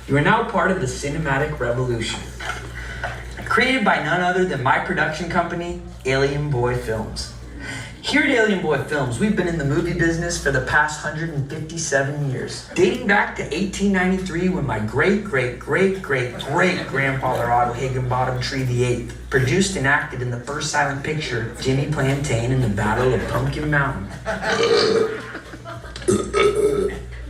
You are now part of the cinematic revolution. Created by none other than my production company, Alien Boy Films. Here at Alien Boy Films, we've been in the movie business for the past 157 years. Dating back to 1893 when my great-great-great-great-grandfather Otto Higginbottom Tree VIII produced and acted in the first silent picture, Jimmy Plantain in the Battle of Pumpkin Mountain.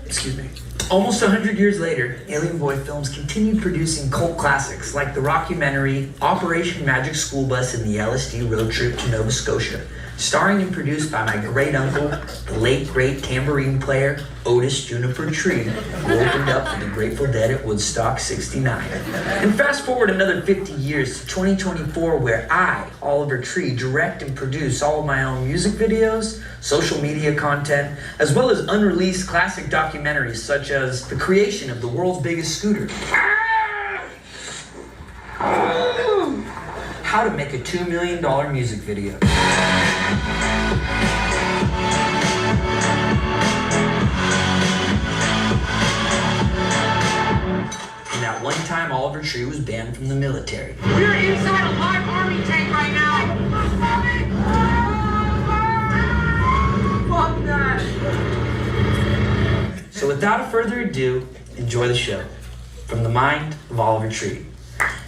Excuse me. Almost 100 years later, Alien Boy Films continued producing cult classics like the rockumentary Operation Magic School Bus and the LSD Road Trip to Nova Scotia, starring and produced by my great uncle, the late great tambourine player Otis Juniper Tree, who opened up for the Grateful Dead at Woodstock 69. And fast forward another 50 years to 2024, where I, Oliver Tree, direct and produce all of my own music videos, social media content, as well as unreleased classic documentaries such as the creation of the world's biggest scooter, how to make a $2 million music video. And that one time Oliver Tree was banned from the military. We're inside a live army tank right now! Fuck that! So without further ado, enjoy the show. From the mind of Oliver Tree.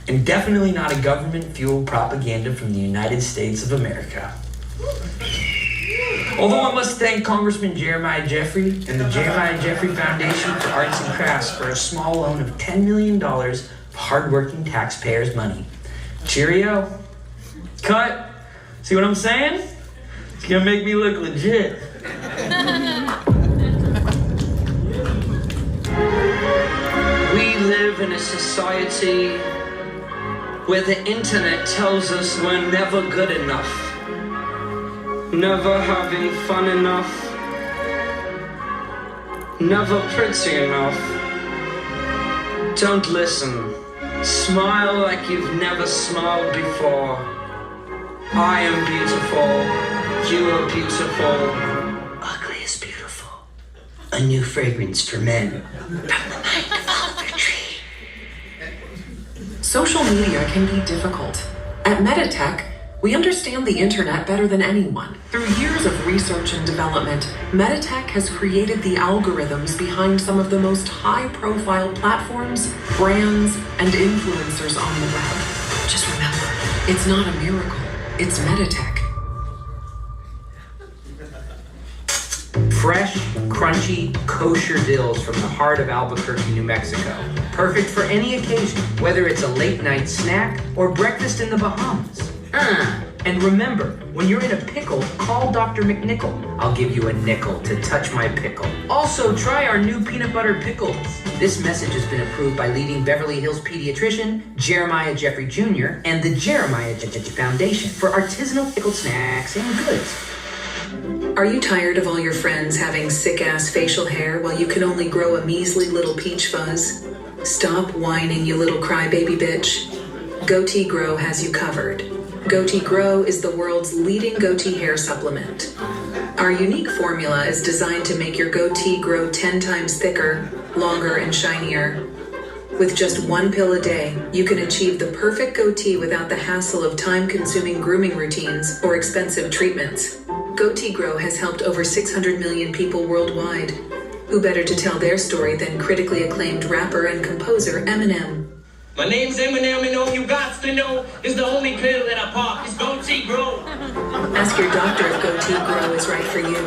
And definitely not a government-fueled propaganda from the United States of America. Although I must thank Congressman Jeremiah Jeffrey and the Jeremiah Jeffrey Foundation for Arts and Crafts for a small loan of $10 million of hardworking taxpayers' money. Cheerio. Cut. See what I'm saying? It's gonna make me look legit. We live in a society where the internet tells us we're never good enough, never having fun enough, never pretty enough. Don't listen. Smile like you've never smiled before. I am beautiful. You are beautiful. Ugly is beautiful. A new fragrance for men. From the mind of Oliver Tree. Social media can be difficult. At Meditech, we understand the internet better than anyone. Through years of research and development, Meditech has created the algorithms behind some of the most high-profile platforms, brands, and influencers on the web. Just remember, it's not a miracle, it's Meditech. Fresh, crunchy, kosher dills from the heart of Albuquerque, New Mexico. Perfect for any occasion, whether it's a late night snack or breakfast in the Bahamas. And remember, when you're in a pickle, call Dr. McNichol. I'll give you a nickel to touch my pickle. Also, try our new peanut butter pickles. This message has been approved by leading Beverly Hills pediatrician Jeremiah Jeffrey Jr. and the Jeremiah Jeffrey Foundation for artisanal pickled snacks and goods. Are you tired of all your friends having sick-ass facial hair while you can only grow a measly little peach fuzz? Stop whining, you little crybaby bitch. Goatee Grow has you covered. Goatee Grow is the world's leading goatee hair supplement. Our unique formula is designed to make your goatee grow 10 times thicker, longer, and shinier. With just one pill a day, you can achieve the perfect goatee without the hassle of time-consuming grooming routines or expensive treatments. Goatee Grow has helped over 600 million people worldwide. Who better to tell their story than critically acclaimed rapper and composer Eminem? My name's Eminem, and all you got to know is the only pill that I pop is Goatee Grow. Ask your doctor if Goatee Grow is right for you.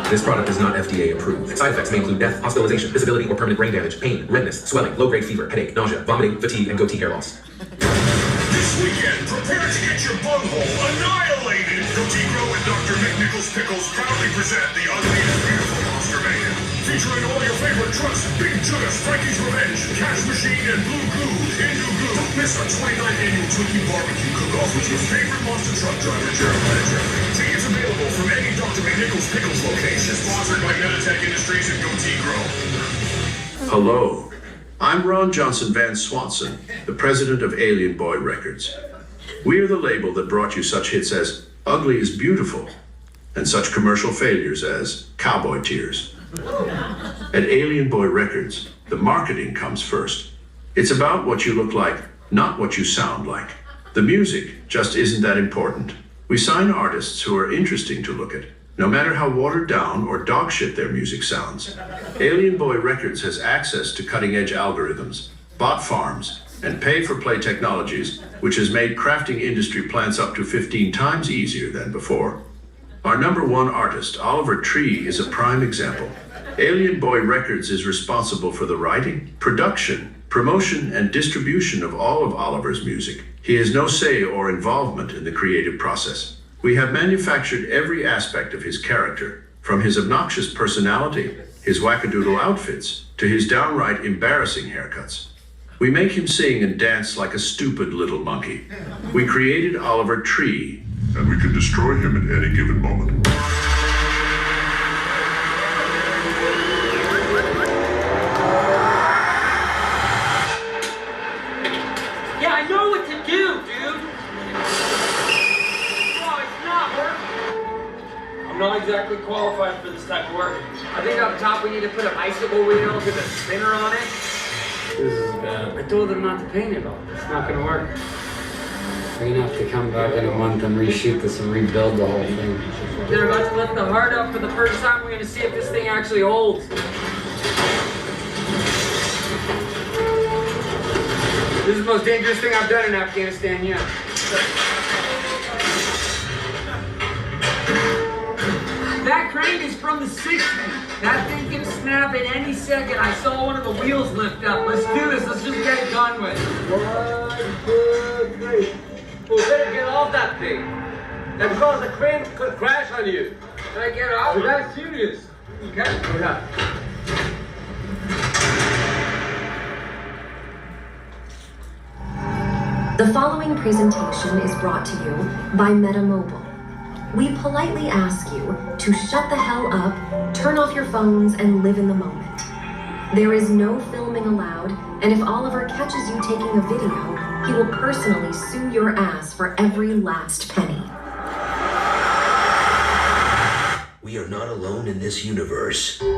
This product is not FDA approved. Side effects may include death, hospitalization, disability, or permanent brain damage, pain, redness, swelling, low-grade fever, headache, nausea, vomiting, fatigue, and goatee hair loss. This weekend, prepare to get your bunghole annihilated. Goatee Grow and Dr. McNichol's Pickles proudly present the Ugly and Beautiful Monster Mayhem. Featuring all your favorite trucks, Big Judas, Frankie's Revenge, Cash Machine, and Blue Goo, Hindu Glue. Don't miss our 29th annual Twinkie Barbecue Cook-Off with your favorite monster truck driver, Jeremiah Jeffrey. Tickets available from any Dr. McNichol's Pickles location. Sponsored by Meditech Industries and Goatee Grow. Hello. I'm Ron Johnson Van Swanson, the president of Alien Boy Records. We're the label that brought you such hits as Ugly is Beautiful and such commercial failures as Cowboy Tears. At Alien Boy Records, the marketing comes first, It's about what you look like, not what you sound like. The music just isn't that important. We sign artists who are interesting to look at, no matter how watered down or dogshit their music sounds. Alien Boy Records has access to cutting-edge algorithms, bot farms, and pay-for-play technologies, which has made crafting industry plants up to 15 times easier than before. Our #1 artist, Oliver Tree, is a prime example. Alien Boy Records is responsible for the writing, production, promotion, and distribution of all of Oliver's music. He has no say or involvement in the creative process. We have manufactured every aspect of his character, from his obnoxious personality, his wackadoodle outfits, to his downright embarrassing haircuts. We make him sing and dance like a stupid little monkey. We created Oliver Tree, and we can destroy him at any given moment. Yeah, I know what to do, dude. No, it's not working. I'm not exactly qualified for this type of work. I think up top we need to put a bicycle wheel with a spinner on it. This is bad. I told them not to paint it all. It's not gonna work. We're gonna have to come back in a month and reshoot this and rebuild the whole thing. They're about to lift the heart up for the first time. We're gonna see if this thing actually holds. This is the most dangerous thing I've done in Afghanistan yet. That crank is from the 60s. That thing can snap at any second. I saw one of the wheels lift up. Let's do this. Let's just get it done with. 1, 2, 3. We better get off that thing. That's because the crane could crash on you. Can I get off? We're not serious. Okay. Hold up. The following presentation is brought to you by MetaMobile. We politely ask you to shut the hell up, turn off your phones, and live in the moment. There is no filming allowed, and if Oliver catches you taking a video, he will personally sue your ass for every last penny. We are not alone in this universe. In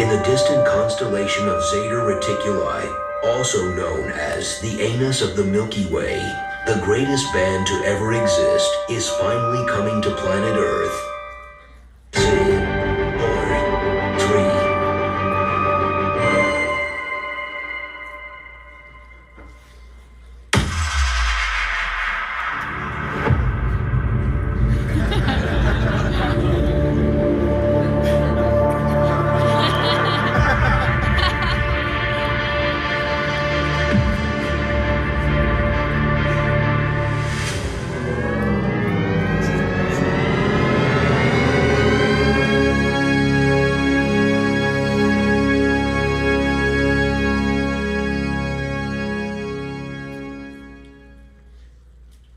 the distant constellation of Zeta Reticuli, also known as the anus of the Milky Way, the greatest band to ever exist is finally coming to planet Earth. 2, 4, 3.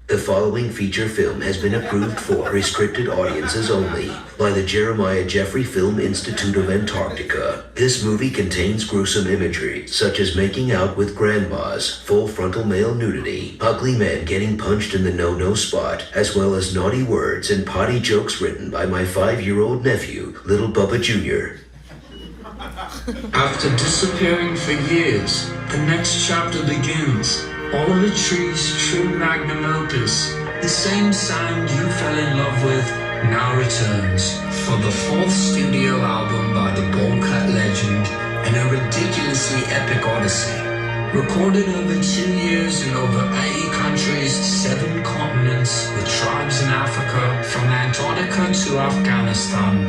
The following feature film has been approved for restricted audiences only by the Jeremiah Jeffrey Film Institute of Antarctica. This movie contains gruesome imagery, such as making out with grandmas, full frontal male nudity, ugly men getting punched in the no-no spot, as well as naughty words and potty jokes written by my 5-year-old nephew, Little Bubba Jr. After disappearing for years, the next chapter begins. Oliver Tree's true magnum opus, the same sound you fell in love with, now returns for the 4th studio album by the Ballcut legend and a ridiculously epic odyssey. Recorded over 2 years in over 80 countries, 7 continents, with tribes in Africa, from Antarctica to Afghanistan.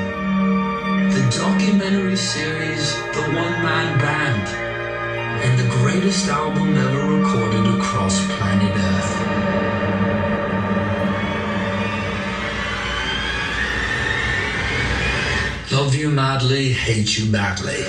The documentary series, The One-Man Band, and the greatest album ever recorded across planet Earth. Love you madly, hate you badly.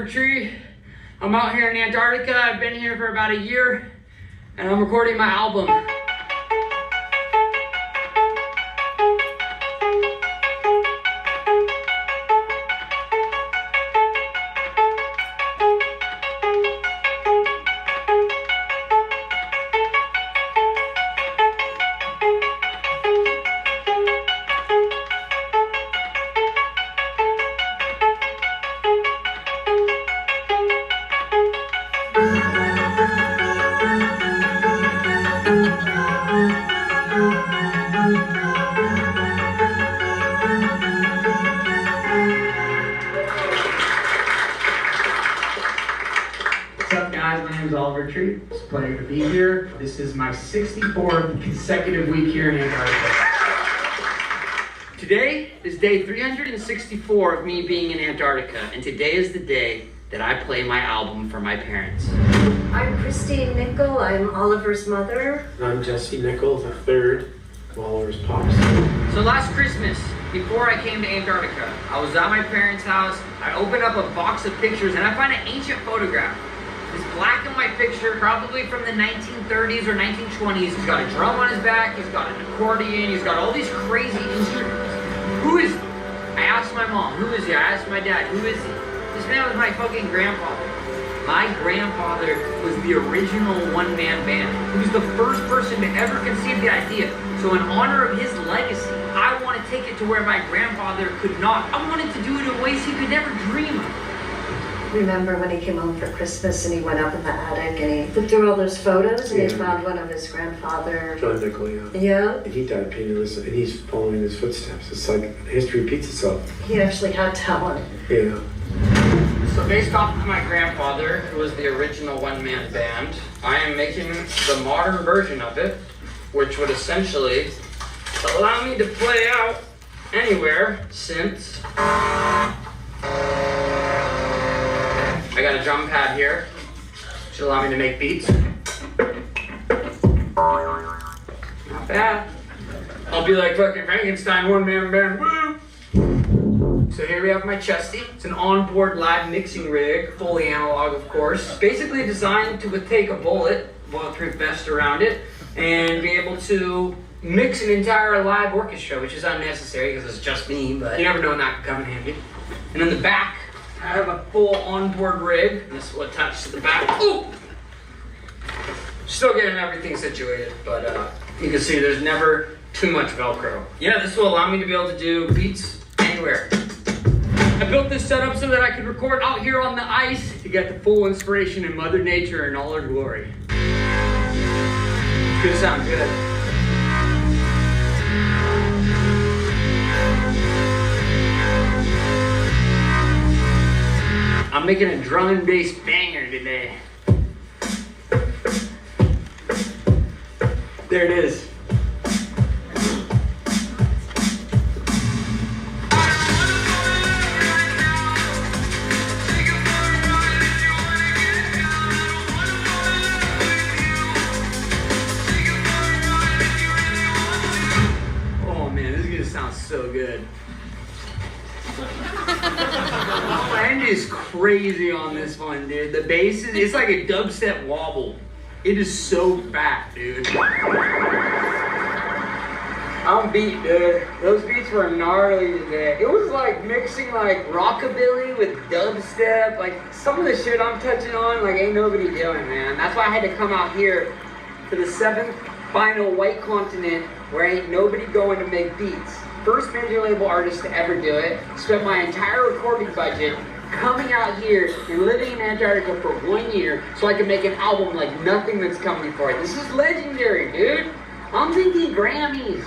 Oliver Tree. I'm out here in Antarctica. I've been here for about a year, and I'm recording my album. It's a pleasure to be here. This is my 64th consecutive week here in Antarctica. Today is day 364 of me being in Antarctica, and today is the day that I play my album for my parents. I'm Christine Nickel. I'm Oliver's mother. I'm Jesse Nickel, the third, Oliver's pops. So last Christmas, before I came to Antarctica, I was at my parents' house. I opened up a box of pictures, and I find an ancient photograph. This black and white picture, probably from the 1930s or 1920s. He's got a drum on his back, he's got an accordion, he's got all these crazy instruments. Who is he? I asked my mom, who is he? I asked my dad, who is he? This man was my fucking grandfather. My grandfather was the original one-man band. He was the first person to ever conceive the idea. So in honor of his legacy, I want to take it to where my grandfather could not. I wanted to do it in ways he could never dream of. Remember when he came home for Christmas and he went up in the attic and he looked through all those photos and he found one of his grandfather. John Nickel, yeah. Yeah. And he died penniless, and he's following his footsteps. It's like history repeats itself. He actually had talent. Yeah. So based off of my grandfather, who was the original one-man band, I am making the modern version of it, which would essentially allow me to play out anywhere since I got a drum pad here, which will allow me to make beats. Not bad. I'll be like fucking Frankenstein, one-man band, woo! So here we have my chesty. It's an onboard live mixing rig, fully analog of course. Basically designed to take a bulletproof vest around it, and be able to mix an entire live orchestra, which is unnecessary because it's just me, but you never know when that could come in handy. And in the back, I have a full onboard rig. This will attach to the back. Ooh! Still getting everything situated, but you can see there's never too much Velcro. Yeah, this will allow me to be able to do beats anywhere. I built this setup so that I could record out here on the ice to get the full inspiration in Mother Nature in all her glory. It's gonna sound good. I'm making a drum and bass banger today. There it is. Oh man, this is gonna sound so good. Band is crazy on this one, dude. The bass is, it's like a dubstep wobble. It is so fat, dude. I'm beat, dude. Those beats were gnarly today. It was like mixing like rockabilly with dubstep. Like some of the shit I'm touching on, like ain't nobody doing, man. That's why I had to come out here to the 7th final white continent where ain't nobody going to make beats. First major label artist to ever do it. Spent my entire recording budget coming out here and living in Antarctica for 1 year so I could make an album like nothing that's come before it. This is legendary, dude. I'm thinking Grammys.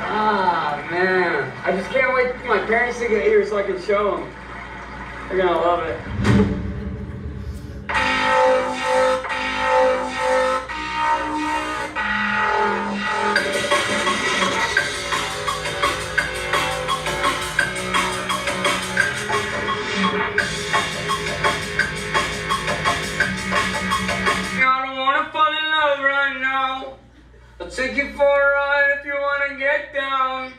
Ah, man. I just can't wait for my parents to get here so I can show them. They're gonna love it. I'll take you for a ride if you wanna get down.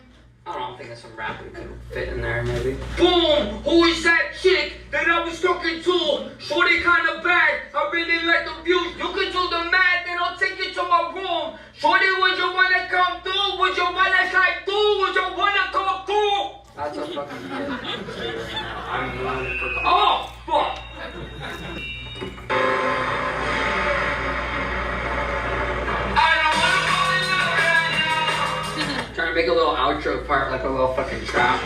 I don't know. think of some rap we could fit in there, maybe. Boom! Who is that chick that I was talking to? Shorty kinda bad, I really like the views. You can do the math, then I'll take you to my room. Shorty, would you wanna come through? Would you wanna slide through? Would you wanna come through? That's a fucking hit. I'll tell you right now. I'm one for... Oh, fuck! Trying to make a little outro part, like a little fucking trap.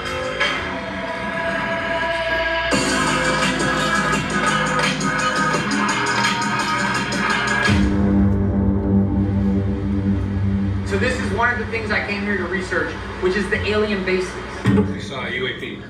So this is one of the things I came here to research, which is the alien bases. We saw UAP.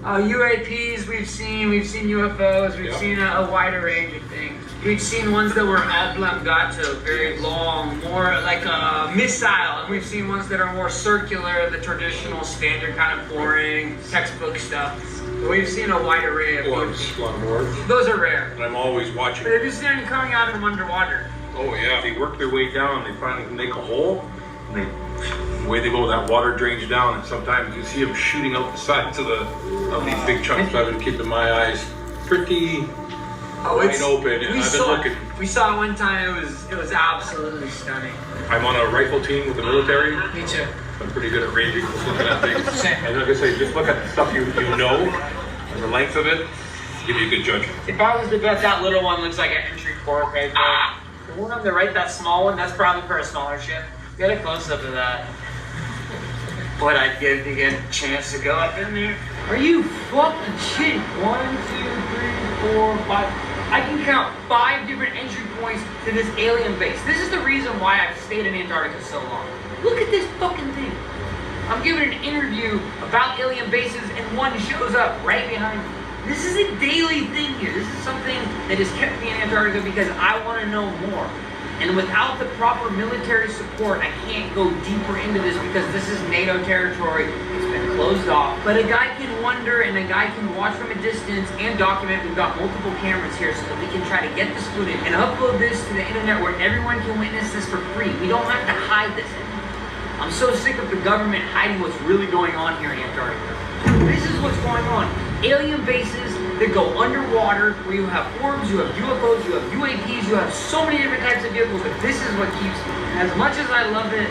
UAPs we've seen UFOs, we've seen a wider range of things. We've seen ones that were oblongato, very long, more like a missile, and we've seen ones that are more circular, the traditional, standard kind of boring, textbook stuff. So we've seen a wide array of Orbs, a lot of orbs. Those are rare. And I'm always watching. But have you seen them coming out from underwater? Oh yeah, they work their way down, they finally make a hole, and the way they go, that water drains down, and sometimes you see them shooting out the sides of these big chunks. I've been keeping my eyes pretty wide open, and I've been looking. We saw it one time, it was absolutely stunning. I'm on a rifle team with the military. Me too. I'm pretty good at ranging, just looking at things. And like I say, just look at the stuff you know, and the length of it, give you a good judgment. If I was to bet, that little one looks like an entry port right there. The one on the right, that small one, that's probably for a smaller ship. Get a close-up of that. What I'd give to get a chance to go up in there. Are you fucking shitting? 1, 2, 3, 4, 5. I can count 5 different entry points to this alien base. This is the reason why I've stayed in Antarctica so long. Look at this fucking thing. I'm giving an interview about alien bases and one shows up right behind me. This is a daily thing here. This is something that has kept me in Antarctica because I want to know more. And without the proper military support, I can't go deeper into this because this is NATO territory. It's been closed off. But a guy can wonder and a guy can watch from a distance and document. We've got multiple cameras here so that we can try to get this footage and upload this to the internet where everyone can witness this for free. We don't have to hide this anymore. I'm so sick of the government hiding what's really going on here in Antarctica. This is what's going on. Alien bases that go underwater, where you have orbs, you have UFOs, you have UAPs, you have so many different types of vehicles, but this is what keeps me. As much as I love it,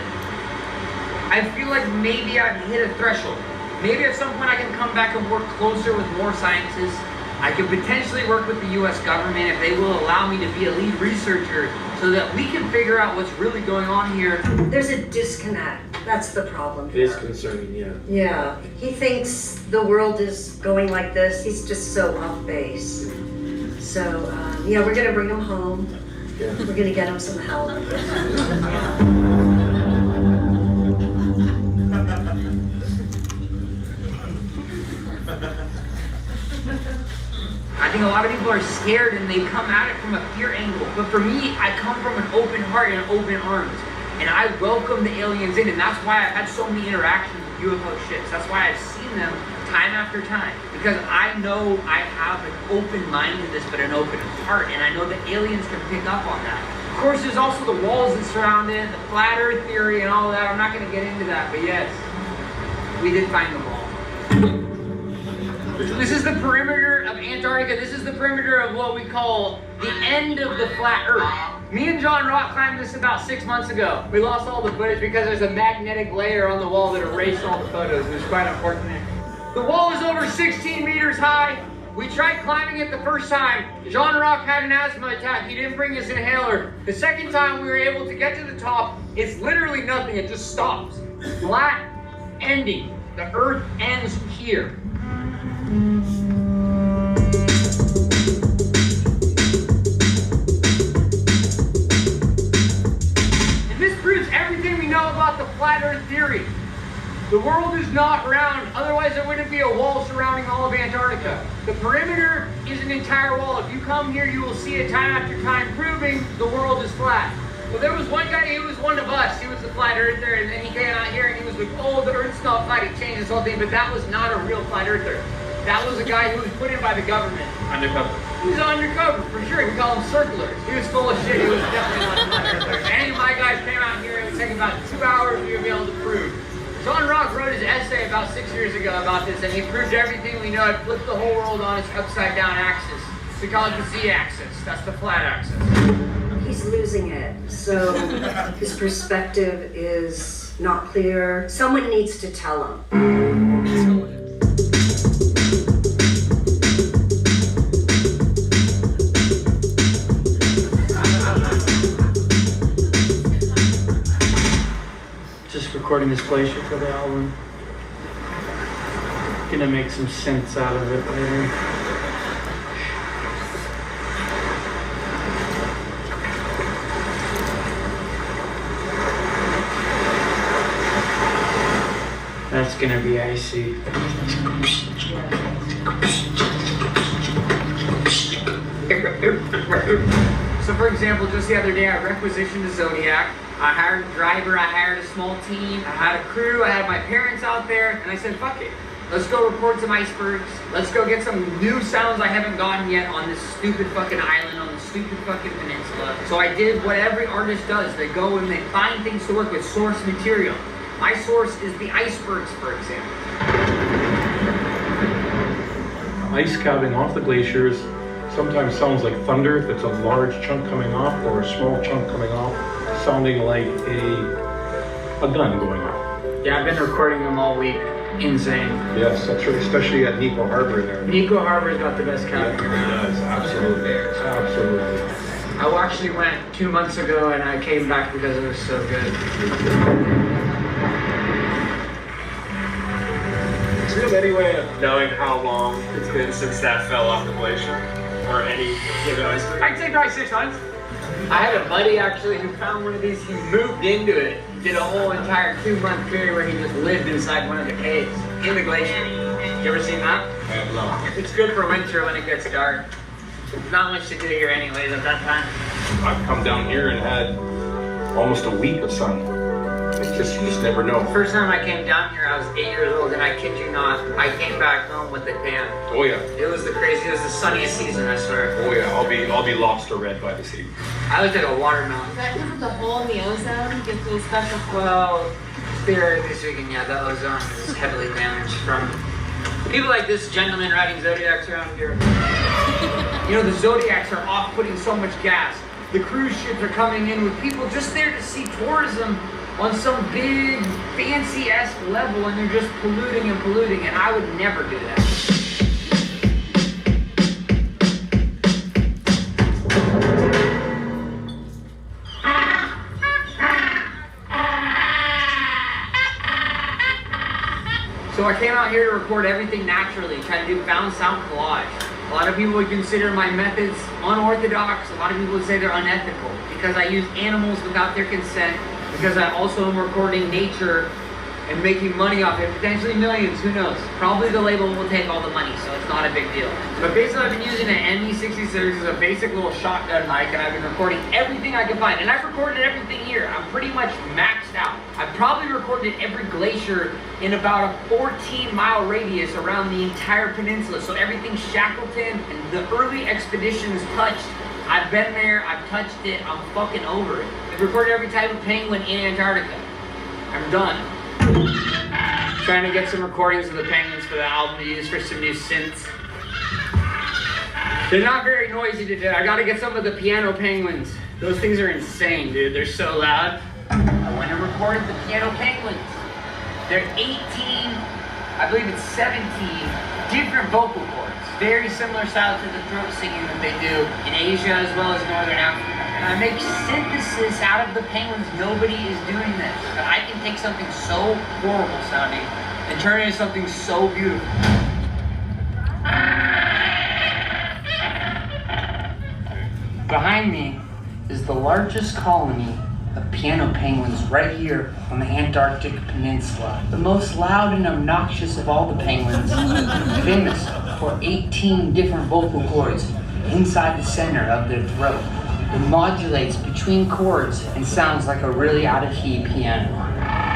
I feel like maybe I've hit a threshold. Maybe at some point I can come back and work closer with more scientists. I could potentially work with the US government if they will allow me to be a lead researcher so that we can figure out what's really going on here. There's a disconnect. That's the problem It is concerning, yeah. Yeah. He thinks the world is going like this. He's just so off base. So, yeah, we're going to bring him home. Yeah. We're going to get him some help. I think a lot of people are scared and they come at it from a fear angle. But for me, I come from an open heart and open arms. And I welcome the aliens in, and that's why I've had so many interactions with UFO ships. That's why I've seen them time after time. Because I know I have an open mind to this, but an open heart, and I know the aliens can pick up on that. Of course, there's also the walls that surround it, the flat earth theory and all that. I'm not gonna get into that, but yes, we did find the wall. This is the perimeter of Antarctica. This is the perimeter of what we call the end of the flat earth. Me and John Rock climbed this about 6 months ago. We lost all the footage because there's a magnetic layer on the wall that erased all the photos. It was quite unfortunate. The wall is over 16 meters high. We tried climbing it the first time. John Rock had an asthma attack. He didn't bring his inhaler. The second time we were able to get to the top, it's literally nothing. It just stops. Flat ending. The earth ends here. Everything we know about the flat earth theory. The world is not round, otherwise there wouldn't be a wall surrounding all of Antarctica. The perimeter is an entire wall. If you come here, you will see it time after time proving the world is flat. Well, there was one guy, he was one of us, he was the flat earther, and then he came out here and he was like, oh, the earth's not flat, he changed this whole thing, but that was not a real flat earther. That was a guy who was put in by the government. Undercover. He was undercover, for sure. We call him circlers. He was full of shit. He was definitely not a flat earther. If any of my guys came out here, it would take about 2 hours for you to be able to prove. John Rock wrote his essay about 6 years ago about this, and he proved everything we know. It flipped the whole world on its upside-down axis. We call it the Z-axis. That's the flat axis. He's losing it, so his perspective is not clear. Someone needs to tell him. Just recording this glacier for the album. Gonna make some sense out of it later. That's gonna be icy. So for example, just the other day I requisitioned a Zodiac. I hired a driver, I hired a small team, I had a crew, I had my parents out there, and I said, fuck it. Let's go record some icebergs. Let's go get some new sounds I haven't gotten yet on this stupid fucking island, on this stupid fucking peninsula. So I did what every artist does. They go and they find things to work with, source material. My source is the icebergs, for example. Ice calving off the glaciers sometimes sounds like thunder if it's a large chunk coming off or a small chunk coming off, sounding like a gun going off. Yeah, I've been recording them all week. Insane. Yes, that's right, especially at Nico Harbor there. Nico Harbor's got the best cabin. Yeah, it does, absolutely. Absolutely. I actually went 2 months ago and I came back because it was so good. Do you have any way of knowing how long it's been since that fell off the glacier? Or any given iceberg? I'd say probably 6 months. I had a buddy actually who found one of these. He moved into it, did a whole entire 2-month period where he just lived inside one of the caves in the glacier. You ever seen that? I have not. It's good for winter when it gets dark. Not much to do here anyways at that time. I've come down here and had almost a week of sun. You just never know. First time I came down here, I was 8 years old, and I kid you not, I came back home with a tan. Oh yeah. It was the craziest, it was the sunniest season, I swear. Oh yeah, I'll be lobster red by this evening. I looked at a watermelon. Is that because of the hole in the ozone gets those special? Well, theoretically speaking, yeah, the ozone is heavily damaged from people like this gentleman riding Zodiacs around here. You know, the Zodiacs are off putting so much gas. The cruise ships are coming in with people just there to see tourism on some big, fancy-esque level, and they're just polluting and polluting, and I would never do that. So I came out here to record everything naturally, try to do found sound collage. A lot of people would consider my methods unorthodox, a lot of people would say they're unethical, because I use animals without their consent, because I also am recording nature and making money off it, potentially millions, who knows. Probably the label will take all the money, so it's not a big deal. But basically I've been using an ME66 as a basic little shotgun mic, and I've been recording everything I can find. And I've recorded everything here. I'm pretty much maxed out. I've probably recorded every glacier in about a 14-mile radius around the entire peninsula. So everything Shackleton and the early expeditions touched, I've been there, I've touched it, I'm fucking over it. I've recorded every type of penguin in Antarctica. I'm done. Trying to get some recordings of the penguins for the album to use for some new synths. They're not very noisy today. I gotta get some of the piano penguins. Those things are insane, dude. They're so loud. I went and recorded the piano penguins. They're 18, I believe it's 17 different vocal cords. Very similar style to the throat singing that they do in Asia as well as Northern Africa. And I make synthesis out of the penguins. Nobody is doing this. But I can take something so horrible sounding and turn it into something so beautiful. Behind me is the largest colony of piano penguins right here on the Antarctic Peninsula. The most loud and obnoxious of all the penguins, famous for 18 different vocal cords inside the center of their throat. It modulates between chords and sounds like a really out-of-key piano.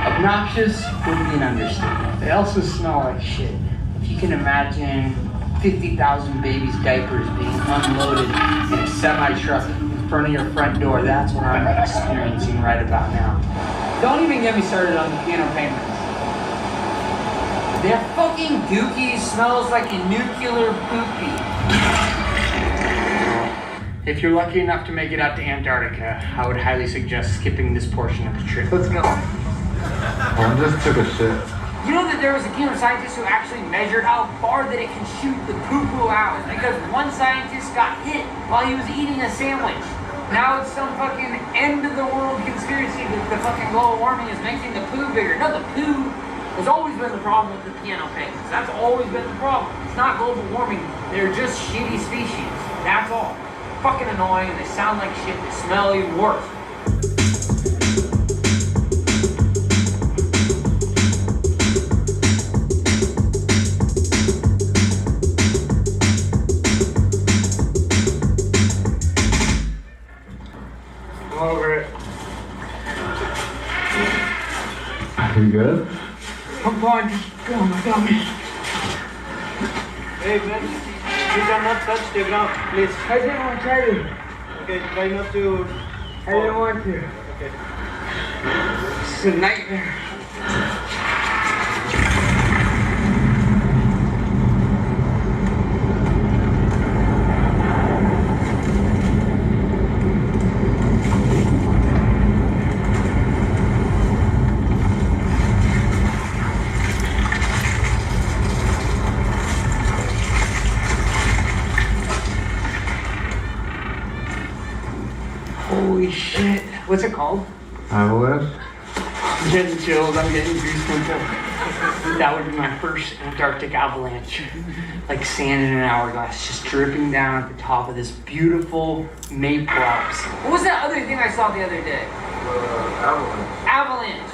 Obnoxious would be an understatement. They also smell like shit. If you can imagine 50,000 babies' diapers being unloaded in a semi-truck in front of your front door, that's what I'm experiencing right about now. Don't even get me started on the piano penguins. That fucking dookie smells like a nuclear poopy. If you're lucky enough to make it out to Antarctica, I would highly suggest skipping this portion of the trip. Let's go. I just took a shit. You know that there was a team of scientists who actually measured how far that it can shoot the poo-poo out. It's because one scientist got hit while he was eating a sandwich. Now it's some fucking end of the world conspiracy that the fucking global warming is making the poo bigger. No, the poo has always been the problem with the piano penguins. That's always been the problem. It's not global warming. They're just shitty species. That's all. Fucking annoying. They sound like shit. They smell even worse. Over it. You good? I'm fine. Go on, my tummy. Hey, man. You cannot touch the ground, please. I didn't want to. Okay, try not to. I didn't want to. Okay. This is a nightmare. Holy shit. What's it called? Avalanche? I'm getting chills. I'm getting goosebumps. That would be my first Antarctic avalanche. Like sand in an hourglass, just dripping down at the top of this beautiful maple Alps. What was that other thing I saw the other day? Avalanche. Avalanche.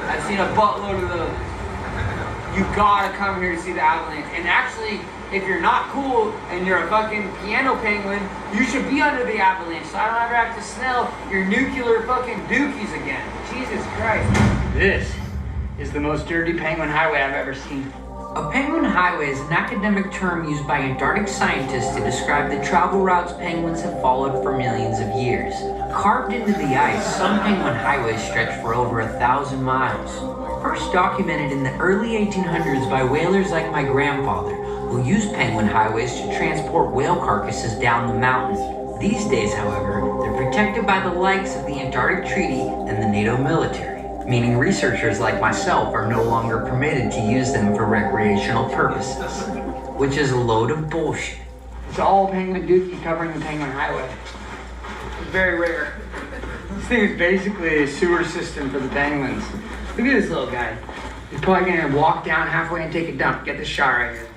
I've seen a buttload of those. You gotta come here to see the avalanche. And actually, if you're not cool and you're a fucking piano penguin, you should be under the avalanche so I don't ever have to smell your nuclear fucking dookies again. Jesus Christ. This is the most dirty penguin highway I've ever seen. A penguin highway is an academic term used by Antarctic scientists to describe the travel routes penguins have followed for millions of years. Carved into the ice, some penguin highways stretch for over 1,000 miles. First documented in the early 1800s by whalers like my grandfather, who used penguin highways to transport whale carcasses down the mountain. These days, however, they're protected by the likes of the Antarctic Treaty and the NATO military, meaning researchers like myself are no longer permitted to use them for recreational purposes, which is a load of bullshit. It's all penguin dookie covering the penguin highway. It's very rare. This thing is basically a sewer system for the penguins. Look at this little guy. He's probably gonna walk down halfway and take a dump. Get the shot right here.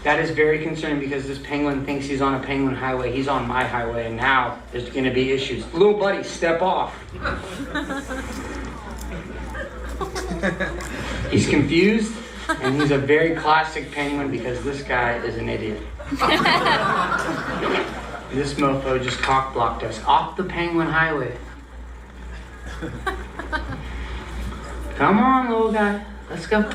That is very concerning because this penguin thinks he's on a penguin highway. He's on my highway, and now there's gonna be issues. Little buddy, step off. He's confused, and he's a very classic penguin because this guy is an idiot. This mofo just cock-blocked us off the penguin highway. Come on, little guy. Let's go.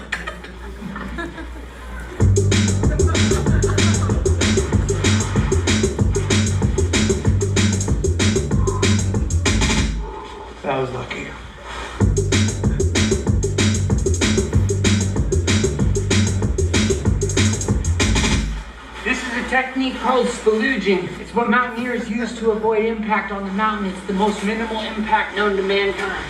That was lucky. This is a technique called spalooging. It's what mountaineers use to avoid impact on the mountain. It's the most minimal impact known to mankind.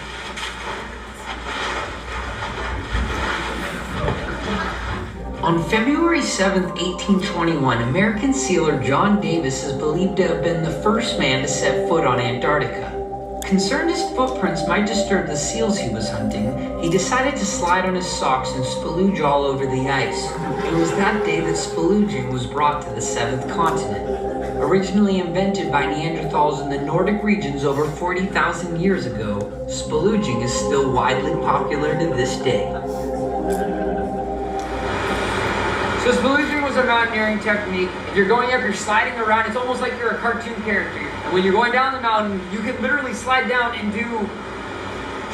On February 7, 1821, American sealer John Davis is believed to have been the first man to set foot on Antarctica. Concerned his footprints might disturb the seals he was hunting, he decided to slide on his socks and spalooge all over the ice. It was that day that spalooging was brought to the seventh continent. Originally invented by Neanderthals in the Nordic regions over 40,000 years ago, spalooging is still widely popular to this day. So spalooging was a mountaineering technique. If you're going up, you're sliding around. It's almost like you're a cartoon character. And when you're going down the mountain, you can literally slide down and do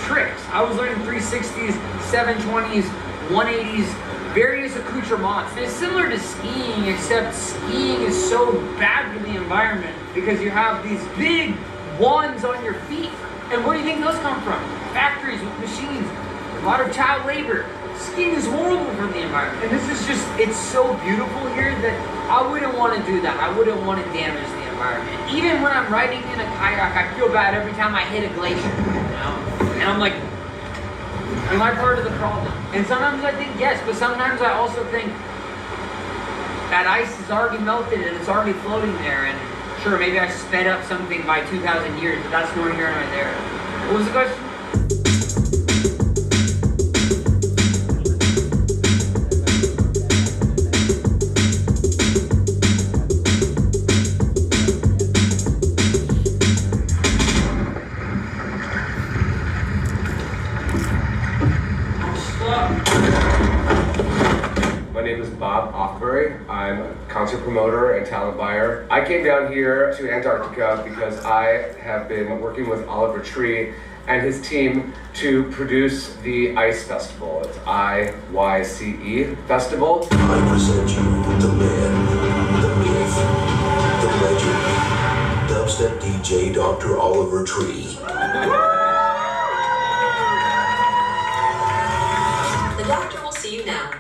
tricks. I was learning 360s, 720s, 180s, various accoutrements. It's similar to skiing, except skiing is so bad for the environment because you have these big wands on your feet. And where do you think those come from? Factories with machines, a lot of child labor. Skiing is horrible for the environment. And this is just, it's so beautiful here that I wouldn't want to do that. I wouldn't want to damage the environment. Even when I'm riding in a kayak, I feel bad every time I hit a glacier, you know? And I'm like, am I part of the problem? And sometimes I think yes, but sometimes I also think that ice is already melted and it's already floating there. And sure, maybe I sped up something by 2,000 years, but that's nor here nor there. What was the question? I'm a concert promoter and talent buyer. I came down here to Antarctica because I have been working with Oliver Tree and his team to produce the ICE Festival. It's IYCE Festival. I present you the man, the myth, the legend, dubstep DJ Dr. Oliver Tree. The doctor will see you now.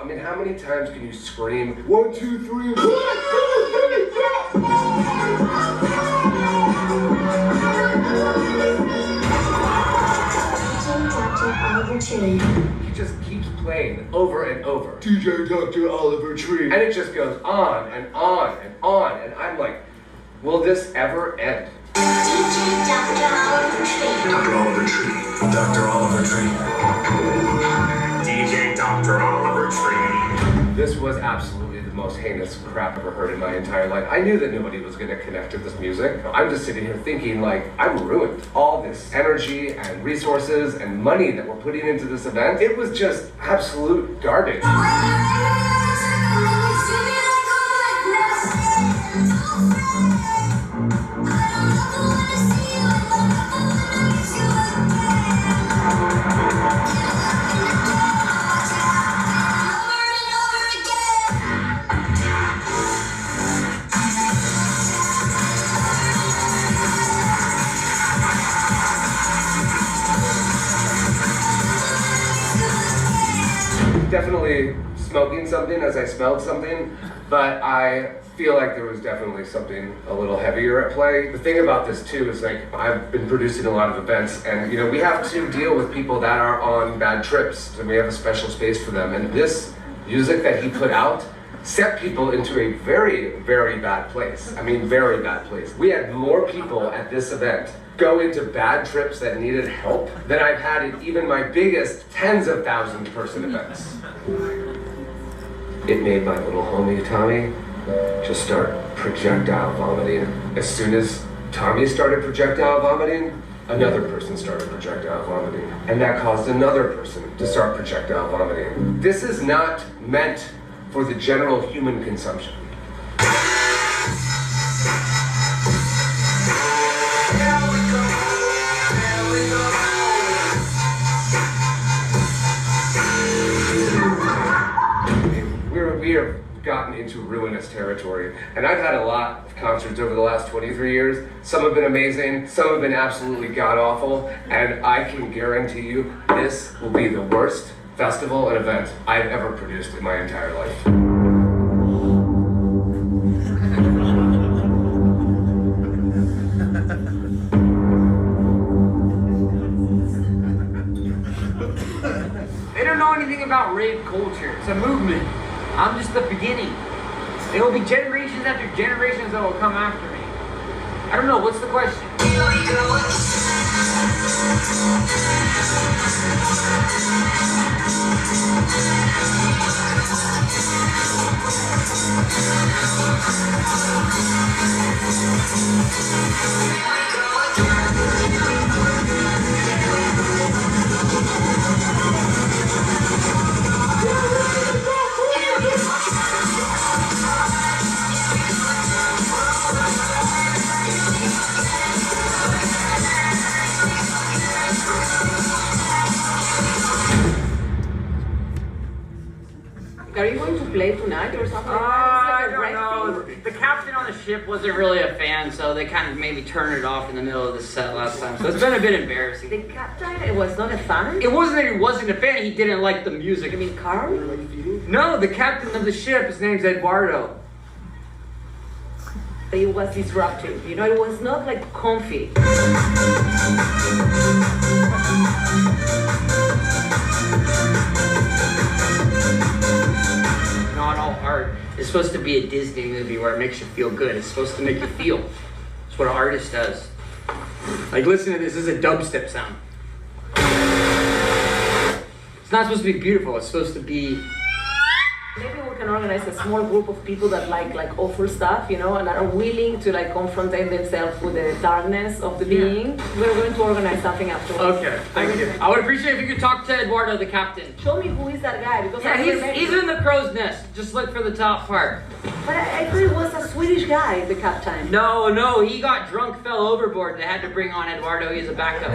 I mean, how many times can you scream 1, 2, 3, 1, 2, 3, He just keeps playing over and over. DJ Dr. Oliver Tree. And it just goes on and on and on. And I'm like, will this ever end? DJ Dr. Oliver Tree. Dr. Oliver Tree. Dr. Oliver Tree. DJ Dr. Oliver Tree. This was absolutely the most heinous crap I've ever heard in my entire life. I knew that nobody was going to connect to this music. I'm just sitting here thinking, like, I'm ruined. All this energy and resources and money that we're putting into this event, it was just absolute garbage. Definitely smoking something as I smelled something, but I feel like there was definitely something a little heavier at play. The thing about this too is, like, I've been producing a lot of events, and you know, we have to deal with people that are on bad trips, and we have a special space for them. And this music that he put out set people into a very, very bad place. I mean, very bad place. We had more people at this event go into bad trips that needed help than I've had in even my biggest tens of thousands person events. It made my little homie Tommy just start projectile vomiting. As soon as Tommy started projectile vomiting, another person started projectile vomiting. And that caused another person to start projectile vomiting. This is not meant for the general human consumption. We have gotten into ruinous territory, and I've had a lot of concerts over the last 23 years. Some have been amazing, some have been absolutely god-awful, and I can guarantee you this will be the worst festival and event I've ever produced in my entire life. They don't know anything about rave culture. It's a movement. I'm just the beginning. There will be generations after generations that will come after me. I don't know, what's the question? night or something? I don't know. The captain on the ship wasn't really a fan, so they kind of made me turn it off in the middle of the set last time. So it's been a bit embarrassing. The captain was not a fan? It wasn't that he wasn't a fan, he didn't like the music. I mean, Carl? No, the captain of the ship, his name's Eduardo. It was disruptive. You know, it was not like comfy. Not all art is supposed to be a Disney movie where it makes you feel good. It's supposed to make you feel. It's what an artist does. Like, listen to this. This is a dubstep sound. It's not supposed to be beautiful. It's supposed to be... Maybe we can organize a small group of people that like awful stuff, you know, and are willing to like confront themselves with the darkness of the being. We're going to organize something afterwards. Okay, thank you. I would appreciate if you could talk to Eduardo, the captain. Show me who is that guy, because Yeah, he's in the crow's nest. Just look for the top part. But I thought it was a Swedish guy, the captain. No, he got drunk, fell overboard. They had to bring on Eduardo. He's a backup.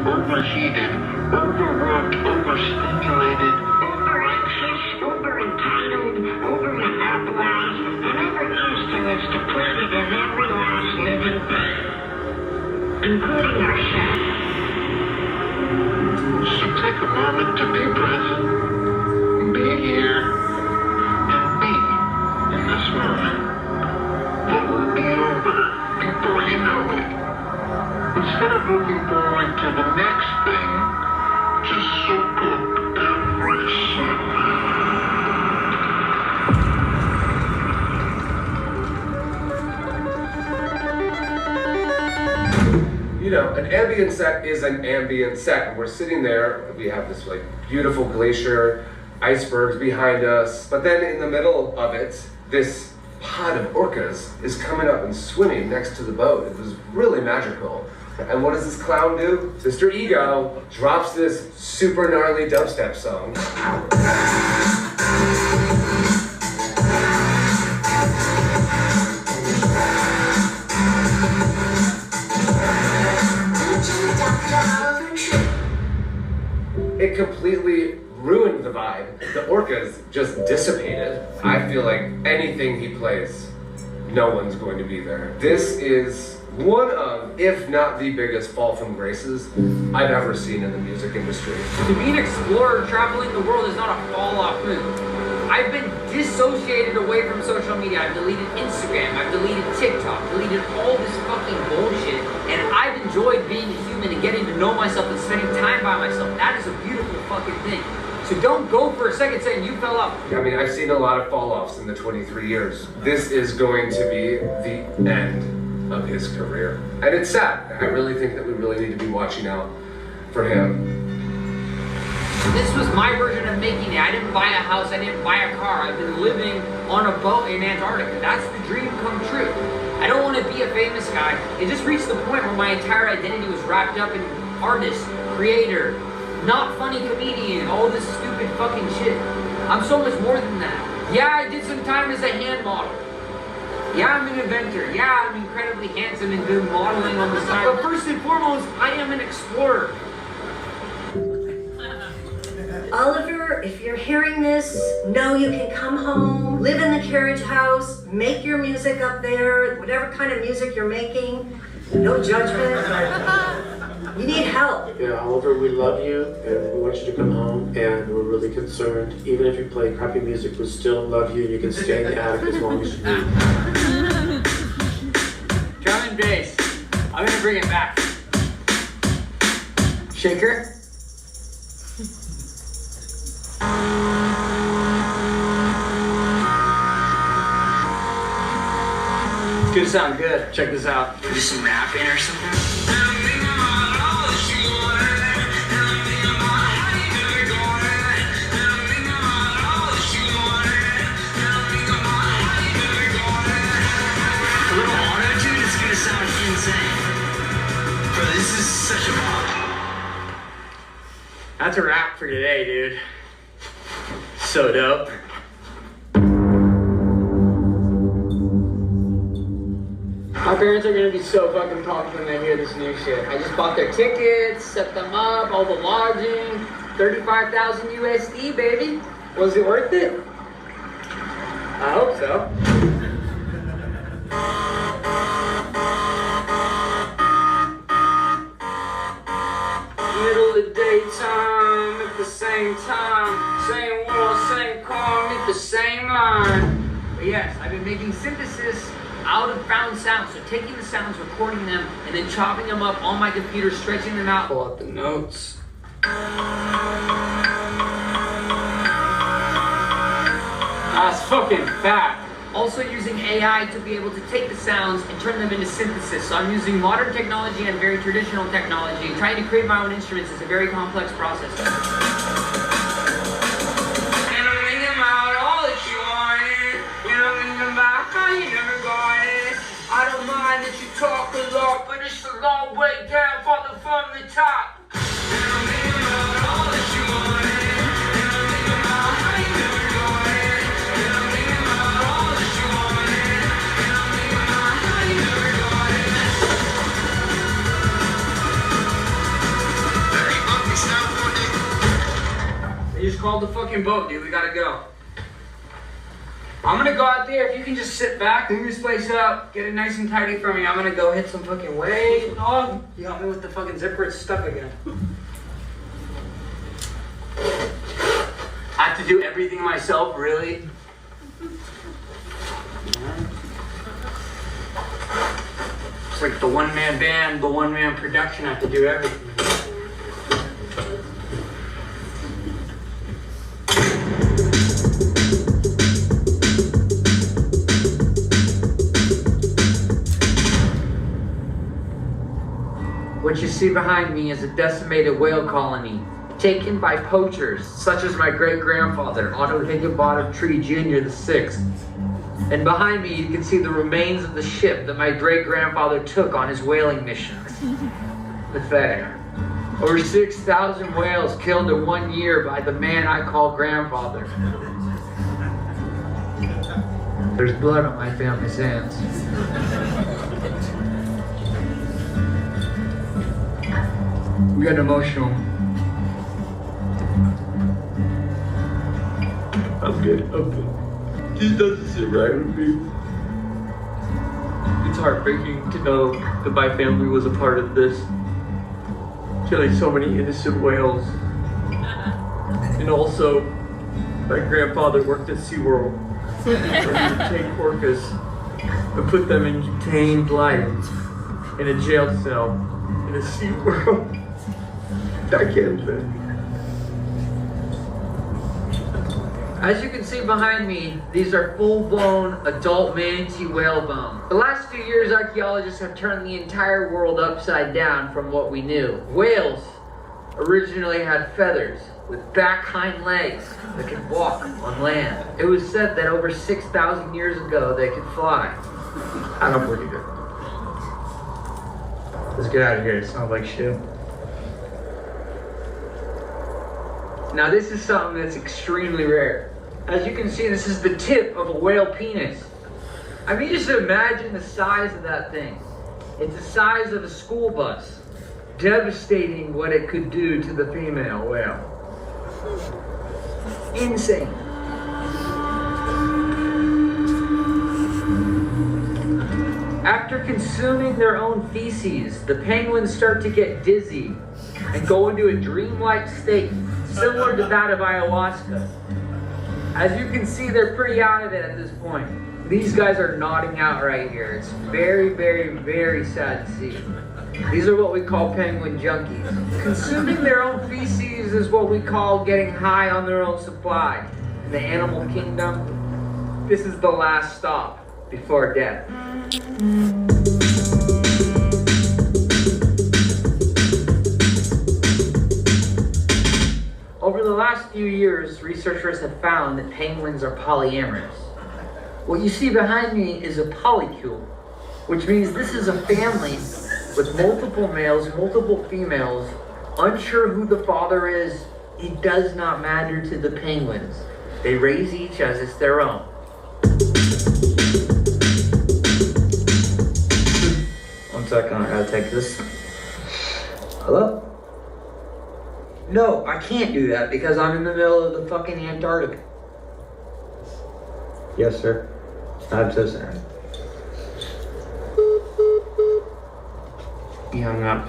Overheated, overworked, overstimulated, over-anxious, over-entitled, over-metabolized, whatever it is to us depleted in every last living thing, including ourselves. So take a moment to be present, be here, and be in this moment. It will be over before you know it. Instead of looking forward to the next thing, just soak up every second. You know, an ambient set is an ambient set. We're sitting there, we have this like beautiful glacier, icebergs behind us, but then in the middle of it, this pod of orcas is coming up and swimming next to the boat. It was really magical. And what does this clown do? Mr. Ego drops this super gnarly dubstep song. It completely ruined the vibe. The orcas just dissipated. I feel like anything he plays, no one's going to be there. This is one of, if not the biggest fall from graces I've ever seen in the music industry. To be an explorer traveling the world is not a fall-off move. I've been dissociated away from social media. I've deleted Instagram, I've deleted TikTok, deleted all this fucking bullshit, and I've enjoyed being a human and getting to know myself and spending time by myself. That is a beautiful fucking thing. So don't go for a second saying you fell off. I mean, I've seen a lot of fall-offs in the 23 years. This is going to be the end of his career. And it's sad. I really think that we really need to be watching out for him. This was my version of making it. I didn't buy a house, I didn't buy a car. I've been living on a boat in Antarctica. That's the dream come true. I don't want to be a famous guy. It just reached the point where my entire identity was wrapped up in artist, creator, not funny comedian, all this stupid fucking shit. I'm so much more than that. Yeah, I did some time as a hand model. Yeah, I'm an inventor. Yeah, I'm incredibly handsome and do modeling on the side. But first and foremost, I am an explorer. Oliver, if you're hearing this, know you can come home, live in the carriage house, make your music up there, whatever kind of music you're making. No judgment. You need help. Yeah, Oliver, we love you and we want you to come home, and we're really concerned. Even if you play crappy music, we still love you and you can stay in the attic as long as you need. Drum and bass. I'm gonna bring it back. Shaker? It's gonna sound good. Check this out. Do some rapping or something? A little auto-tune is gonna sound insane. Bro, this is such a bop. That's a wrap for today, dude. So dope. My parents are gonna be so fucking pumped when they hear this new shit. I just bought their tickets, set them up, all the lodging, 35,000 USD, baby. Was it worth it? I hope so. Middle of the daytime at the same time, same wall, same car, meet the same line. But yes, I've been making synthesis out of found sounds, so taking the sounds, recording them, and then chopping them up on my computer, stretching them out. Pull out the notes. That's fucking fat. Also using AI to be able to take the sounds and turn them into synthesis. So I'm using modern technology and very traditional technology. Trying to create my own instruments is a very complex process. And I'm thinking about all that you wanted. And I'm thinking about how you never got it. I don't mind that you talk a lot, but it's a long way down, falling from the top. And I'm thinking about all that you wanted. And I'm thinking about how you never got it. And I'm thinking about all that you wanted. And I'm thinking about how you never got it. They just called the fucking boat, dude. We gotta go. I'm gonna go out there. If you can just sit back, clean this place up, get it nice and tidy for me. I'm gonna go hit some fucking waves, dog. You help me with the fucking zipper, it's stuck again. I have to do everything myself, really? It's like the one-man band, the one-man production. I have to do everything. What you see behind me is a decimated whale colony, taken by poachers, such as my great-grandfather, Otto Higginbottom Tree Jr. VI. And behind me, you can see the remains of the ship that my great-grandfather took on his whaling missions. Pathetic. Over 6,000 whales killed in 1 year by the man I call grandfather. There's blood on my family's hands. We got emotional. I'm good. This doesn't sit right with me. It's heartbreaking to know that my family was a part of this. Killing so many innocent whales. And also, my grandfather worked at SeaWorld. Where he would take orcas and put them in contained life in a jail cell in a SeaWorld. I can't live. As you can see behind me, these are full-blown adult manatee whale bones. The last few years, archaeologists have turned the entire world upside down from what we knew. Whales originally had feathers with back hind legs that could walk on land. It was said that over 6,000 years ago, they could fly. I don't believe it. Let's get out of here. It sounds like shit. Now this is something that's extremely rare. As you can see, this is the tip of a whale penis. I mean, just imagine the size of that thing. It's the size of a school bus. Devastating what it could do to the female whale. Insane. After consuming their own feces, the penguins start to get dizzy and go into a dreamlike state, similar to that of ayahuasca. As you can see, they're pretty out of it at this point. These guys are nodding out right here. It's very, very, very sad to see. These are what we call penguin junkies. Consuming their own feces is what we call getting high on their own supply. In the animal kingdom, this is the last stop before death. Over the last few years, researchers have found that penguins are polyamorous. What you see behind me is a polycule, which means this is a family with multiple males, multiple females, unsure who the father is. It does not matter to the penguins. They raise each as it's their own. One second, I gotta take this. Hello? No, I can't do that because I'm in the middle of the fucking Antarctica. Yes, sir. I'm so sorry. He hung up.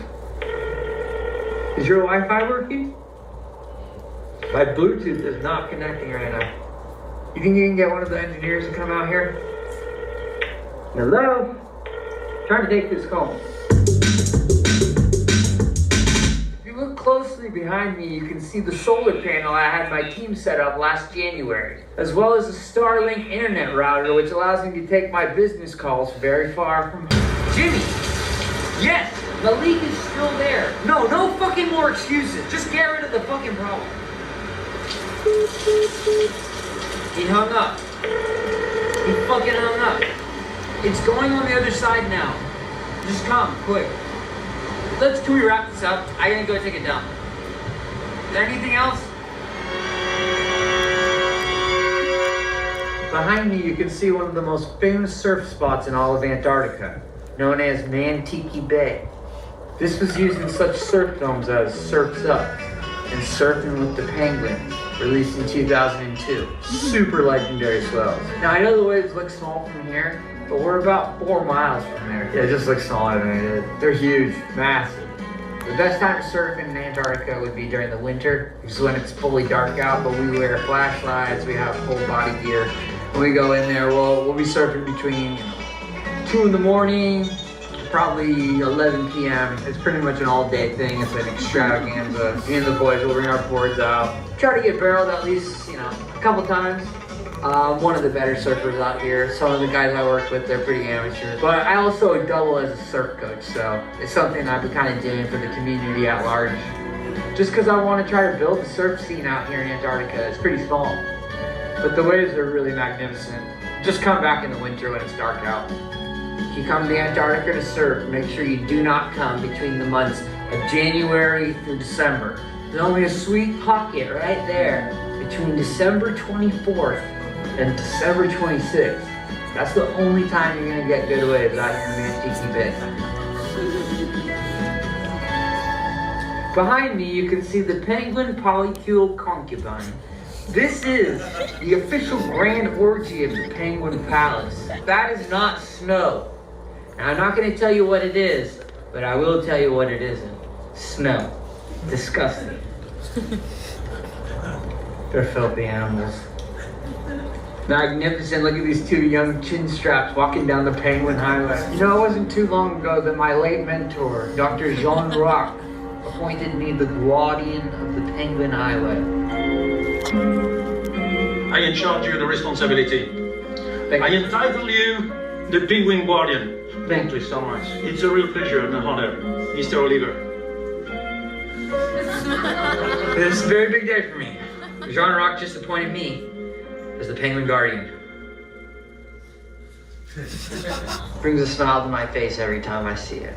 Is your Wi-Fi working? My Bluetooth is not connecting right now. You think you can get one of the engineers to come out here? Hello? Trying to take this call. If you look closely behind me, you can see the solar panel I had my team set up last January, as well as a Starlink internet router, which allows me to take my business calls very far from Jimmy! Yes! The leak is still there. No fucking more excuses. Just get rid of the fucking problem. He hung up. He fucking hung up. It's going on the other side now. Just come, quick. Can we wrap this up? I gotta go take a dump. Is there anything else? Behind me, you can see one of the most famous surf spots in all of Antarctica, known as Mantiki Bay. This was used in such surf films as Surf's Up and Surfing with the Penguins, released in 2002. Super legendary swells. Now, I know the waves look small from here, but we're about 4 miles from there. Yeah, it just looks smaller than it is. They're huge, massive. The best time to surf in Antarctica would be during the winter, which is when it's fully dark out, but we wear flashlights, we have full body gear. When we go in there, we'll be surfing between 2 in the morning, probably 11 p.m. It's pretty much an all-day thing. It's an extravaganza. Me and the boys will bring our boards out. Try to get barreled at least, a couple times. One of the better surfers out here. Some of the guys I work with, they're pretty amateur. But I also double as a surf coach, so it's something I've been kind of doing for the community at large. Just because I want to try to build the surf scene out here in Antarctica. It's pretty small, but the waves are really magnificent. Just come back in the winter when it's dark out. If you come to Antarctica to surf, make sure you do not come between the months of January through December. There's only a sweet pocket right there between December 24th and December 26th. That's the only time you're gonna get good waves out here in Mantiki Bay. Behind me, you can see the penguin polycule concubine. This is the official grand orgy of the Penguin Palace. That is not snow. And I'm not going to tell you what it is, but I will tell you what it isn't. Snow. Disgusting. They're filthy animals. Magnificent. Look at these 2 young chin straps walking down the Penguin Highway. It wasn't too long ago that my late mentor, Dr. Jean Rock, appointed me the guardian of the Penguin Highway. I charge you the responsibility. I entitle you the Penguin Guardian. Thank you so much. It's a real pleasure and an honor, Mr. Oliver. This is a very big day for me. Jean Rock just appointed me as the Penguin Guardian. Brings a smile to my face every time I see it.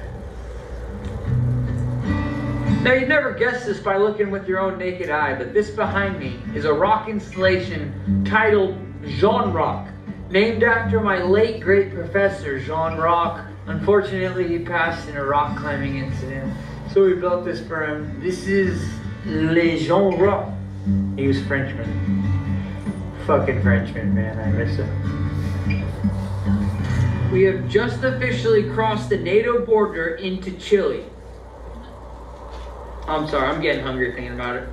Now, you'd never guess this by looking with your own naked eye, but this behind me is a rock installation titled Jean Rock, named after my late great professor, Jean Rock. Unfortunately, he passed in a rock climbing incident, so we built this for him. This is Le Jean Rock. He was Frenchman. Fucking Frenchman, man, I miss him. We have just officially crossed the NATO border into Chile. I'm sorry, I'm getting hungry thinking about it.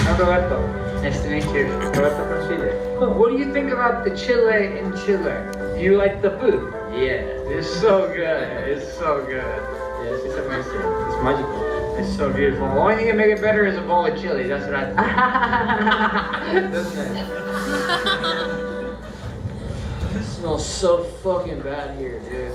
Roberto, nice to meet you. Roberto from Chile. What do you think about the Chile in Chile? Do you like the food? Yeah, it's so good. It's so good. Yes, it's amazing. It's magical. It's so beautiful. The only thing that make it better is a bowl of chili. That's what I think. Doesn't it? It smells so fucking bad here, dude.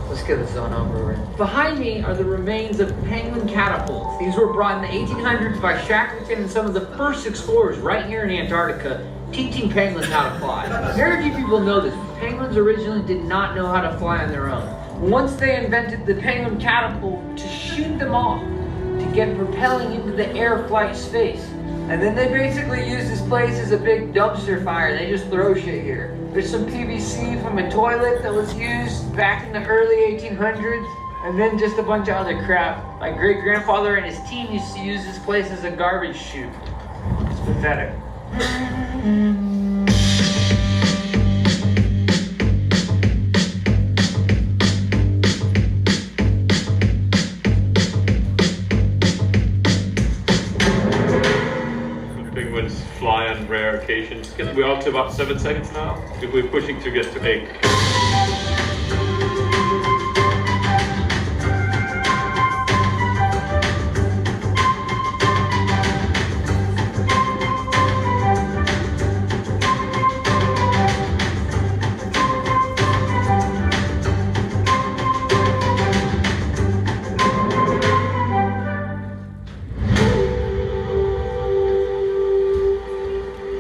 Let's get this on over with. Behind me are the remains of penguin catapults. These were brought in the 1800s by Shackleton and some of the first explorers right here in Antarctica, teaching penguins how to fly. Very few people know this. Penguins originally did not know how to fly on their own. Once they invented the penguin catapult to shoot them off, to get propelling into the air flight space. And then they basically use this place as a big dumpster fire. They just throw shit here. There's some PVC from a toilet that was used back in the early 1800s. And then just a bunch of other crap. My great-grandfather and his team used to use this place as a garbage chute. It's pathetic. Penguins fly on rare occasions. We're up to about 7 seconds now. We're pushing to get to 8.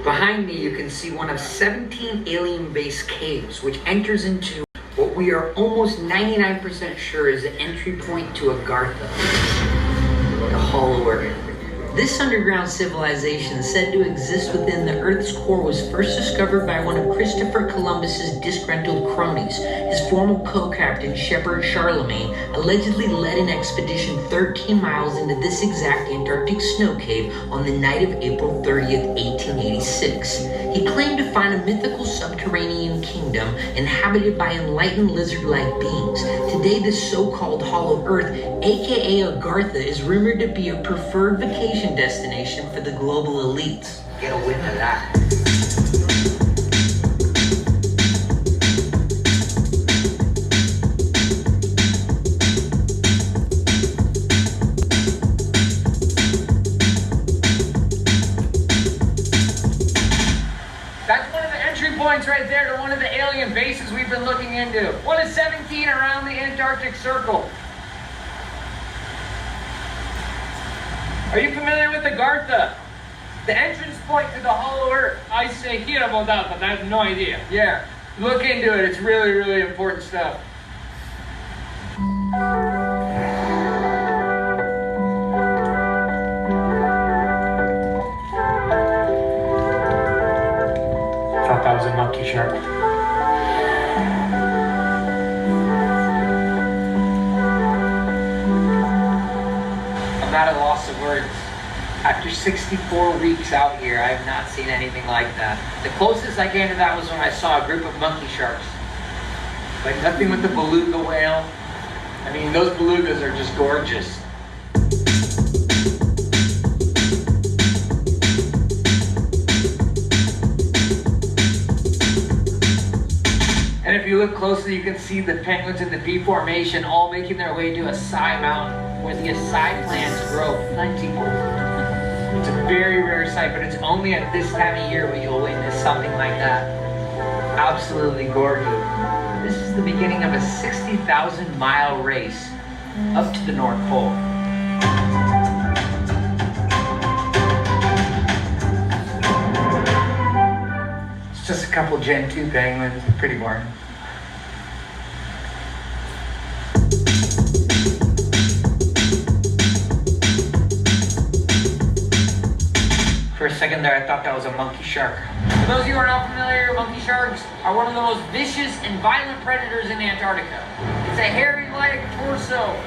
Behind me, you can see one of 17 alien-based caves, which enters into what we are almost 99% sure is the entry point to Agartha, the Hollow Earth. This underground civilization, said to exist within the Earth's core, was first discovered by one of Christopher Columbus's disgruntled cronies. His former co-captain, Shepherd Charlemagne, allegedly led an expedition 13 miles into this exact Antarctic snow cave on the night of April 30th, 1886. He claimed to find a mythical subterranean kingdom inhabited by enlightened lizard-like beings. Today, this so-called Hollow Earth, aka Agartha, is rumored to be a preferred vacation destination for the global elites. Get a whiff of that. That's one of the entry points right there to one of the alien bases we've been looking into. One of 17 around the Antarctic Circle. Are you familiar with Agartha? The entrance point to the Hollow Earth. I say hear about that, but I have no idea. Yeah, look into it. It's really, really important stuff. Thought that was a monkey shark. I'm at a loss of words. After 64 weeks out here, I have not seen anything like that. The closest I came to that was when I saw a group of monkey sharks. But nothing with the beluga whale. I mean, those belugas are just gorgeous. And if you look closely, you can see the penguins in the V formation all making their way to Acai Mountain, where the acai plants grow plentiful. It's a very rare sight, but it's only at this time of year where you'll witness something like that. Absolutely gorgeous. This is the beginning of a 60,000-mile race up to the North Pole. It's just a couple Gen 2 penguins, pretty boring. For a second there, I thought that was a monkey shark. For those of you who are not familiar, monkey sharks are one of the most vicious and violent predators in Antarctica. It's a hairy-like torso,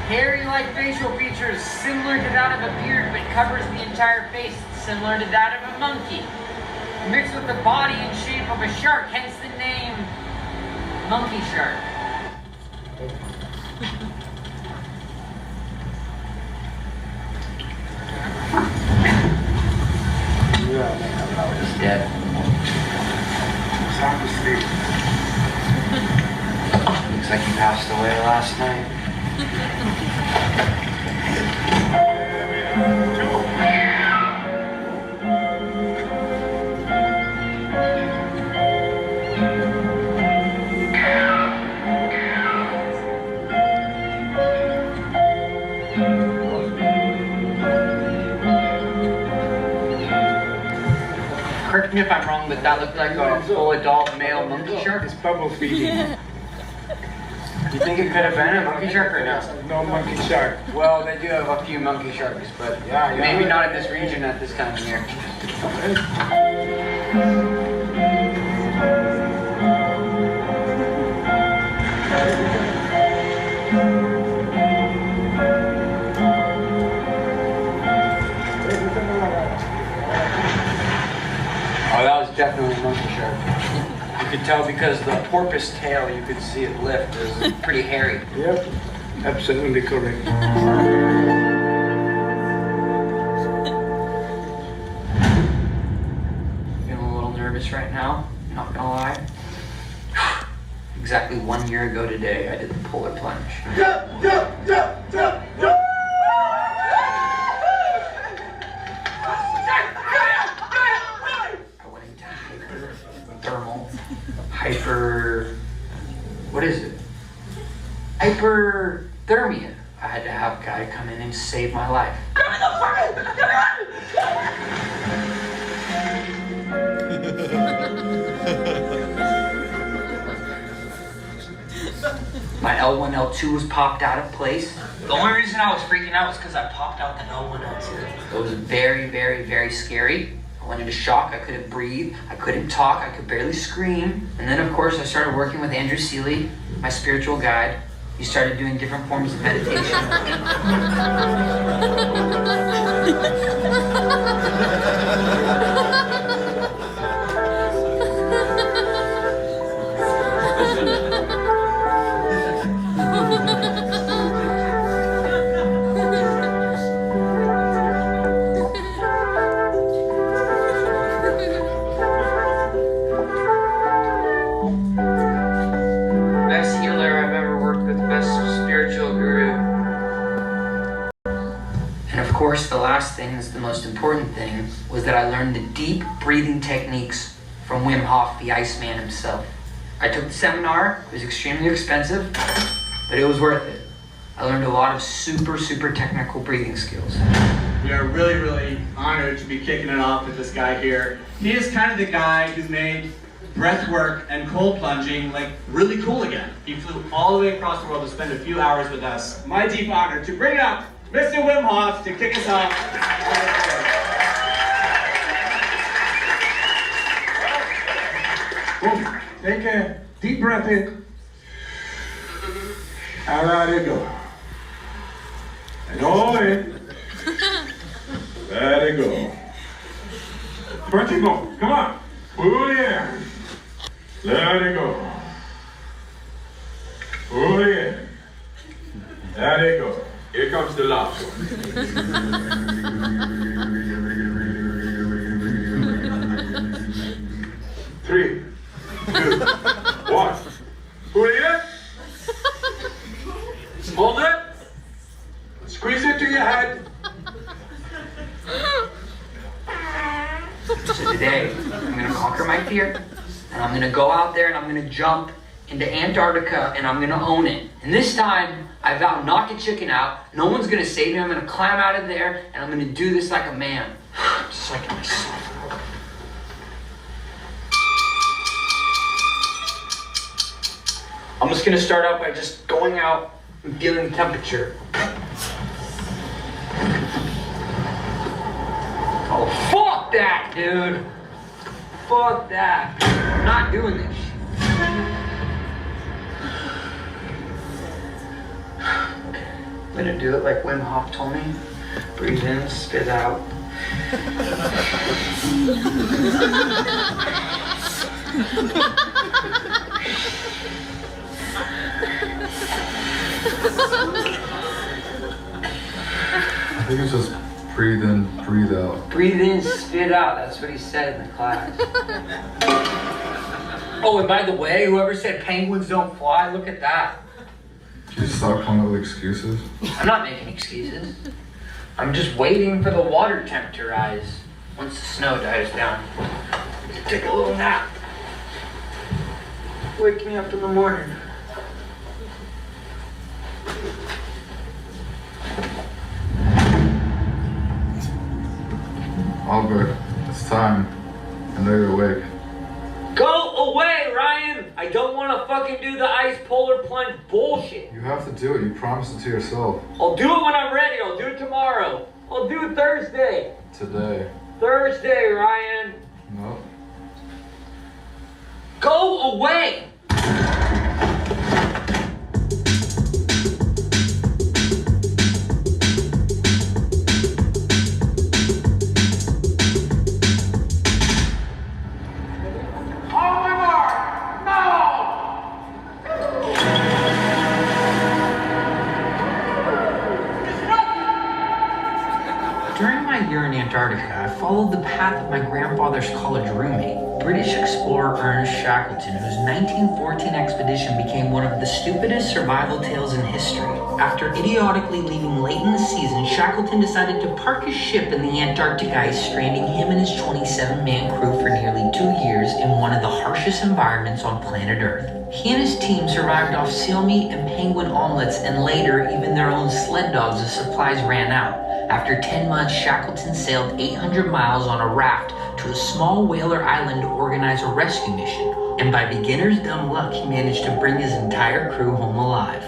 hairy-like facial features similar to that of a beard, but covers the entire face, similar to that of a monkey. Mixed with the body and shape of a shark, hence the name monkey shark. He's dead. Sound asleep. Correct me if I'm wrong, but that looked like a full adult male monkey shark. It's bubble feeding. You think it could have been a monkey shark or no? No monkey shark. Well, they do have a few monkey sharks, but maybe not in this region at this time of year. Oh, that was definitely a monkey shark. You could tell because the porpoise tail, you could see it lift. It was pretty hairy. Yep, absolutely correct. Feeling a little nervous right now, not gonna lie. Exactly 1 year ago today, I did the polar plunge. What is it? Hyperthermia. I had to have a guy come in and save my life. My L1, L2 was popped out of place. The only reason I was freaking out was because I popped out the L1, L2. It was very, very, very scary. I went into shock, I couldn't breathe, I couldn't talk, I could barely scream. And then of course I started working with Andrew Seeley, my spiritual guide. He started doing different forms of meditation. The last thing, is the most important thing, was that I learned the deep breathing techniques from Wim Hof, the Iceman himself. I took the seminar, it was extremely expensive, but it was worth it. I learned a lot of super technical breathing skills. We are really honored to be kicking it off with this guy here. He is kind of the guy who made breath work and cold plunging like really cool again. He flew all the way across the world to spend a few hours with us. My deep honor to bring up Mr. Wim Hof to kick us off. Boom. Take a deep breath in. And let it go. And all in. Let it go. Punch it go. Come on. Pull it in. Let it go. Pull it in. Let it go. Here comes the last one. 3, 2, 1. Pull it in. Hold it. Squeeze it to your head. So today, I'm gonna conquer my fear, and I'm gonna go out there and I'm gonna jump into Antarctica and I'm gonna own it. And this time, I vow not to chicken out. No one's gonna save me. I'm gonna climb out of there and I'm gonna do this like a man. Just like myself. I'm just gonna start out by just going out and feeling the temperature. Oh, fuck that, dude. Fuck that. I'm not doing this shit. I'm gonna do it like Wim Hof told me. Breathe in, spit out. I think it's just breathe in, breathe out. Breathe in, spit out. That's what he said in the class. Oh, and by the way, whoever said penguins don't fly, look at that. You stop coming up with excuses. I'm not making excuses. I'm just waiting for the water temp to rise. Once the snow dies down, to take a little nap. Wake me up in the morning. Albert, it's time. I know you're awake. Go away, Ryan! I don't want to fucking do the ice polar plunge bullshit. You have to do it. You promised it to yourself. I'll do it when I'm ready. I'll do it tomorrow. I'll do it Thursday. Today. Thursday, Ryan. No. Go away! During my year in Antarctica, I followed the path of my grandfather's college roommate, British explorer Ernest Shackleton, whose 1914 expedition became one of the stupidest survival tales in history. After idiotically leaving late in the season, Shackleton decided to park his ship in the Antarctic ice, stranding him and his 27-man crew for nearly 2 years in one of the harshest environments on planet Earth. He and his team survived off seal meat and penguin omelets, and later even their own sled dogs as supplies ran out. After 10 months, Shackleton sailed 800 miles on a raft to a small whaler island to organize a rescue mission. And by beginner's dumb luck, he managed to bring his entire crew home alive.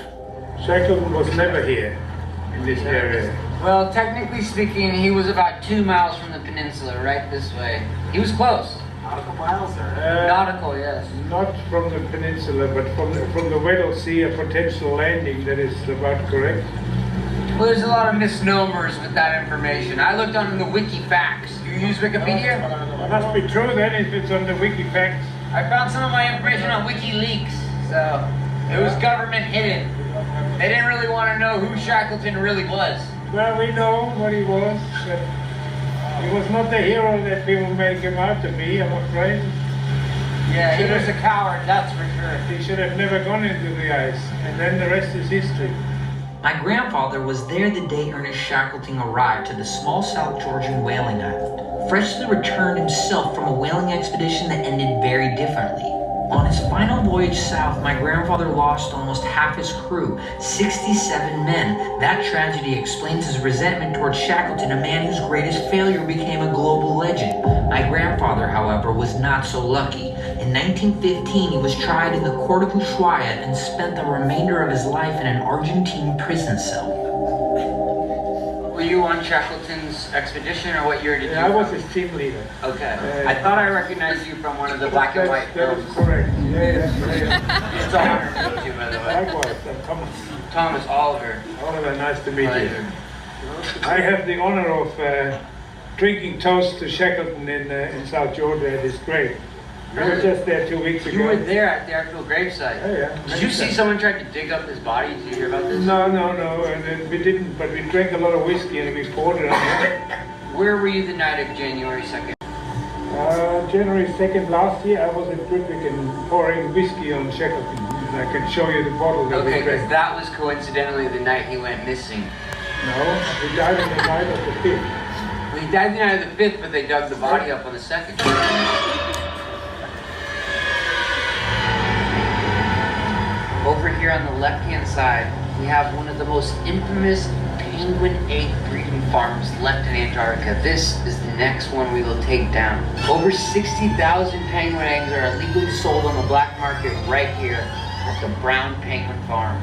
Shackleton was never here, in this area. Well, technically speaking, he was about 2 miles from the peninsula, right this way. He was close. Nautical miles, or? Nautical, yes. Not from the peninsula, but from the Weddell Sea, a potential landing that is about correct. Well, there's a lot of misnomers with that information. I looked on the Wikifacts. Do you use Wikipedia? It must be true then if it's on the Wikifacts. I found some of my information on WikiLeaks, so it was government hidden. They didn't really want to know who Shackleton really was. Well, we know what he was, but he was not the hero that people make him out to be, I'm afraid. Yeah, he was a coward, that's for sure. He should have never gone into the ice, and then the rest is history. My grandfather was there the day Ernest Shackleton arrived to the small South Georgian whaling island, freshly returned himself from a whaling expedition that ended very differently. On his final voyage south, my grandfather lost almost half his crew, 67 men. That tragedy explains his resentment towards Shackleton, a man whose greatest failure became a global legend. My grandfather, however, was not so lucky. In 1915, he was tried in the court of Ushuaia and spent the remainder of his life in an Argentine prison cell. Were you on Shackleton's expedition, or what year did you I was his team leader. Okay. I thought I recognized you from one of the black and white That films. is correct. Yeah. It's an honor to meet you, by the way. Likewise, I'm Thomas Oliver. Oliver, nice to meet Pleasure. you. I have the honor of drinking toast to Shackleton in South Georgia at his grave. I was just there 2 weeks ago. You were there at the actual gravesite. Oh, yeah. Did you see someone tried to dig up his body? Did you hear about this? No, and then we didn't, but we drank a lot of whiskey and we poured it on him. Where were you the night of January 2nd? January 2nd last year, I was at Rudwick pouring whiskey on Shackleton. And I can show you the bottle that Okay, we because drank. that was coincidentally the night he went missing. No, he died on the night of the 5th. Well, he died the night of the 5th, but they dug the body up on the 2nd. Over here on the left-hand side, we have one of the most infamous penguin egg breeding farms left in Antarctica. This is the next one we will take down. Over 60,000 penguin eggs are illegally sold on the black market right here at the Brown Penguin Farm.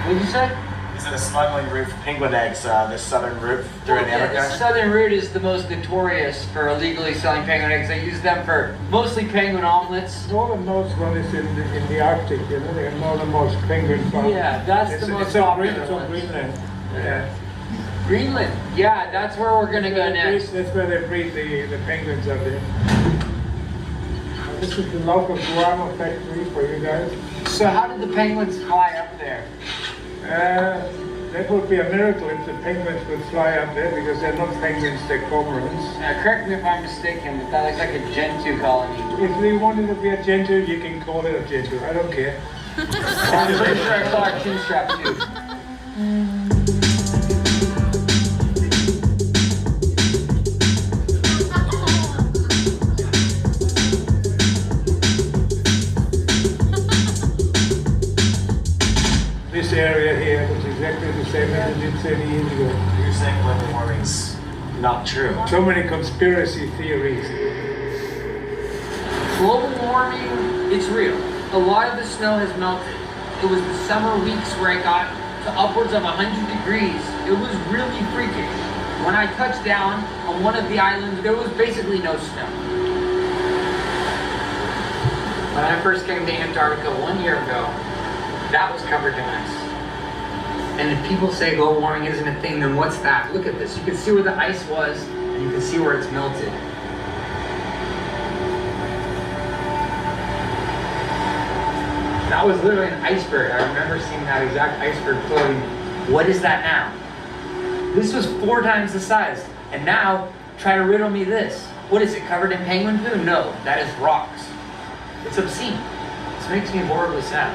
What did you say? Is it a smuggling route for penguin eggs, this southern route through Antarctica? The southern route is the most notorious for illegally selling penguin eggs. They use them for mostly penguin omelets. Northernmost one is in the Arctic, you know, the northernmost penguin farm. Yeah, that's the most popular It's on one. Greenland. Yeah. Greenland, yeah, that's where we're gonna go next. That's where they breed the penguins up there. This is the local guano factory for you guys. So how did the penguins fly up there? That would be a miracle if the penguins would fly up there, because they're not penguins, they're cormorants. Correct me if I'm mistaken, but that looks like a Gentoo colony. If they wanted to be a Gentoo, you can call it a Gentoo. I don't care. I'm pretty sure I saw a chin strap too. This area here was exactly the same as it did 30 years ago. You're saying global warming's not true. So many conspiracy theories. Global warming, it's real. A lot of the snow has melted. It was the summer weeks where I got to upwards of 100 degrees. It was really freaking. When I touched down on one of the islands, there was basically no snow. When I first came to Antarctica 1 year ago, that was covered in ice. And if people say global warming isn't a thing, then what's that? Look at this. You can see where the ice was, and you can see where it's melted. That was literally an iceberg. I remember seeing that exact iceberg floating. What is that now? This was 4 times the size. And now, try to riddle me this. What is it, covered in penguin poo? No, that is rocks. It's obscene. This makes me horribly sad.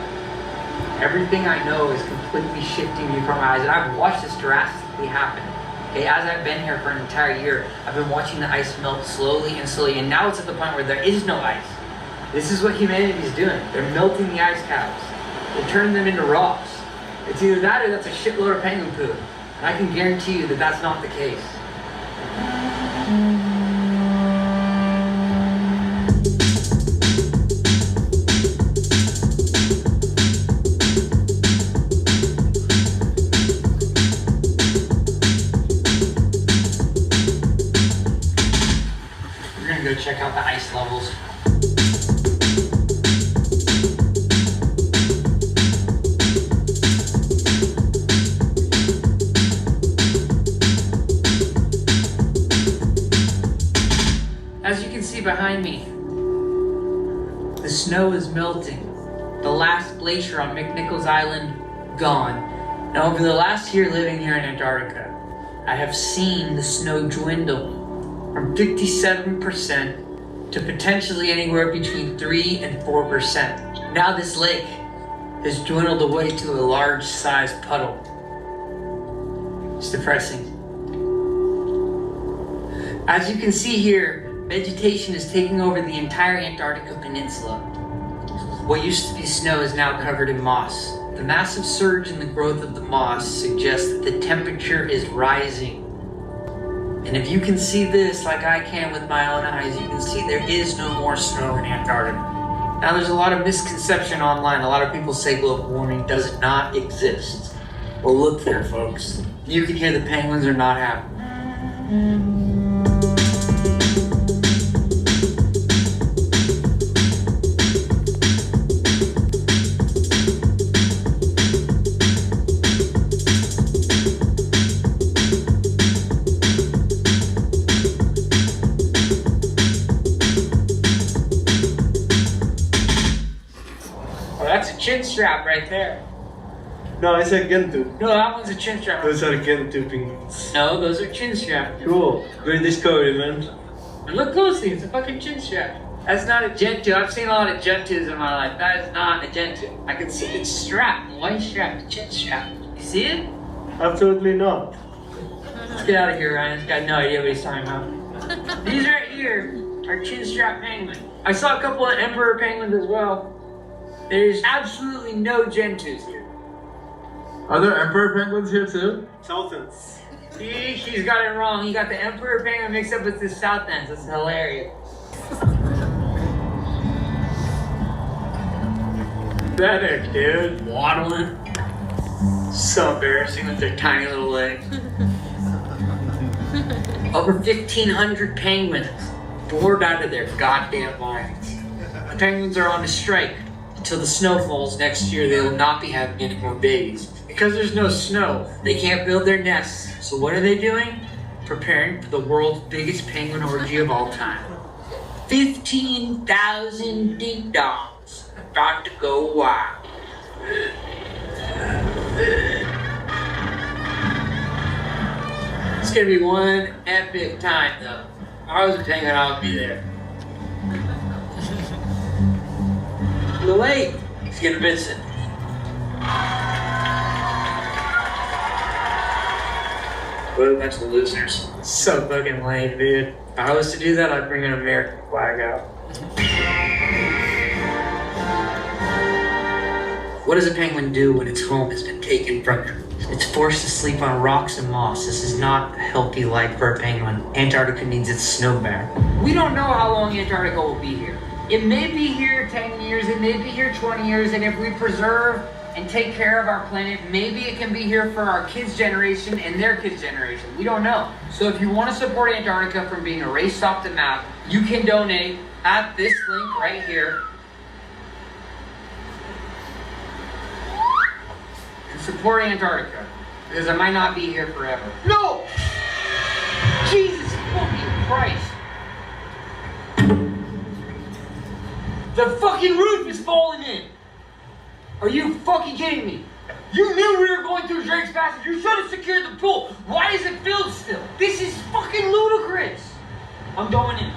Everything I know is completely shifting before my eyes, and I've watched this drastically happen. Okay, as I've been here for an entire year, I've been watching the ice melt slowly and slowly, and now it's at the point where there is no ice. This is what humanity is doing. They're melting the ice caps. They're turning them into rocks. It's either that or that's a shitload of penguin poo. And I can guarantee you that that's not the case. We're gonna go check out the ice levels. As you can see behind me, the snow is melting. The last glacier on McNichols Island, gone. Now over the last year living here in Antarctica, I have seen the snow dwindle from 57% to potentially anywhere between 3 and 4%. Now this lake has dwindled away to a large-sized puddle. It's depressing. As you can see here, vegetation is taking over the entire Antarctica Peninsula. What used to be snow is now covered in moss. The massive surge in the growth of the moss suggests that the temperature is rising. And if you can see this like I can with my own eyes, you can see there is no more snow in Antarctica. Now there's a lot of misconception online. A lot of people say global warming does not exist. Well, look there, folks. You can hear the penguins are not happy. Chin strap right there. No, it's a Gentoo. No, that one's a chin strap. Those are Gentoo penguins. No, those are chin straps. Cool. Great discovery, man. And look closely, it's a fucking chin strap. That's not a Gentoo. I've seen a lot of Gentoos in my life. That is not a Gentoo. I can see it's strapped, the white strap, the chin strap. You see it? Absolutely not. Let's get out of here, Ryan. This guy has no idea what he's talking about. These right here are chin strap penguins. I saw a couple of emperor penguins as well. There's absolutely no Gentoos here. Are there emperor penguins here too? Sultans. He's got it wrong. He got the emperor penguin mixed up with the south ends. That's hilarious. Pathetic, dude. Waddling. So embarrassing with their tiny little legs. Over 1,500 penguins bored out of their goddamn minds. The penguins are on a strike. Until the snow falls next year, they will not be having any more babies. Because there's no snow, they can't build their nests. So what are they doing? Preparing for the world's biggest penguin orgy of all time. 15,000 ding-dongs about to go wild. gonna be one epic time, though. I was pretending that I'll be there. The lake is gonna visit. What a bunch of losers. So fucking lame, dude. If I was to do that, I'd bring an American flag out. What does a penguin do when its home has been taken from it? It's forced to sleep on rocks and moss. This is not a healthy life for a penguin. Antarctica needs its snow back. We don't know how long Antarctica will be here. It may be here 10 years, it may be here 20 years, and if we preserve and take care of our planet, maybe it can be here for our kids' generation and their kids' generation. We don't know. So if you want to support Antarctica from being erased off the map, you can donate at this link right here. And support Antarctica, because it might not be here forever. No! Jesus fucking Christ! The fucking roof is falling in! Are you fucking kidding me? You knew we were going through Drake's Passage. You should have secured the pool. Why is it filled still? This is fucking ludicrous. I'm going in.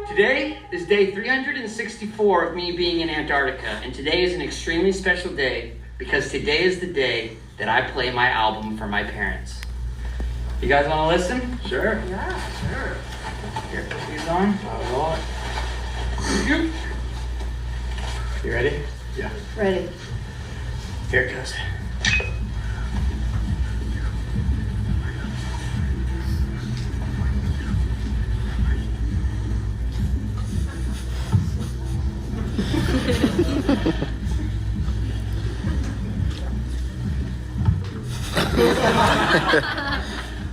Today is day 364 of me being in Antarctica, and today is an extremely special day because today is the day that I play my album for my parents. You guys want to listen? Sure. Yeah, sure. Here, put these on. All right. You ready? Yeah. Ready. Here it goes.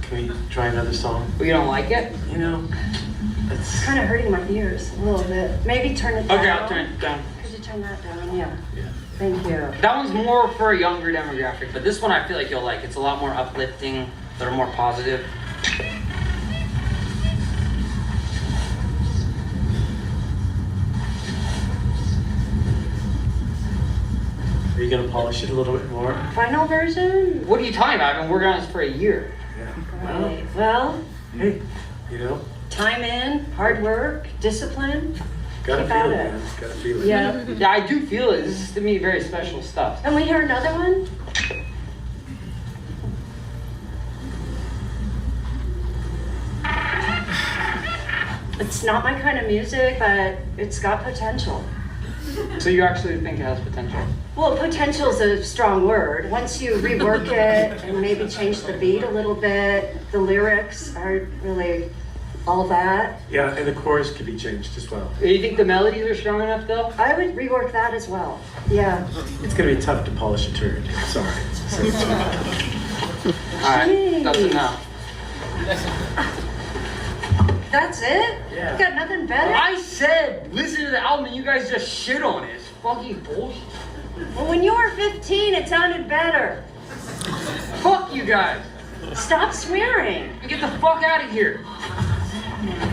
Can we try another song? Well, you don't like it? You know, It's kind of hurting my ears a little bit. Maybe turn it down. Okay, I'll turn it down. Could you turn that down? Yeah. Thank you. That one's more for a younger demographic, but this one I feel like you'll like. It's a lot more uplifting, a little more positive. Are you gonna polish it a little bit more? Final version? What are you talking about? I've been working on this for a year. Right. Well, Hey, you know, time in, hard work, discipline. gotta Keep feel at it, it. man. Gotta feel it. Yeah. Yeah, I do feel it. This is to me very special stuff. And we hear another one? It's not my kind of music, but it's got potential. So you actually think it has potential? Well, potential's a strong word. Once you rework it and maybe change the beat a little bit, the lyrics aren't really all that. Yeah, and the chorus could be changed as well. Do you think the melodies are strong enough though? I would rework that as well. Yeah. It's gonna be tough to polish a turd. Sorry. Alright, that's enough. That's it? Yeah. You got nothing better? I said listen to the album and you guys just shit on it. It's fucking bullshit. Well, when you were 15, it sounded better. Fuck you guys. Stop swearing. Get the fuck out of here.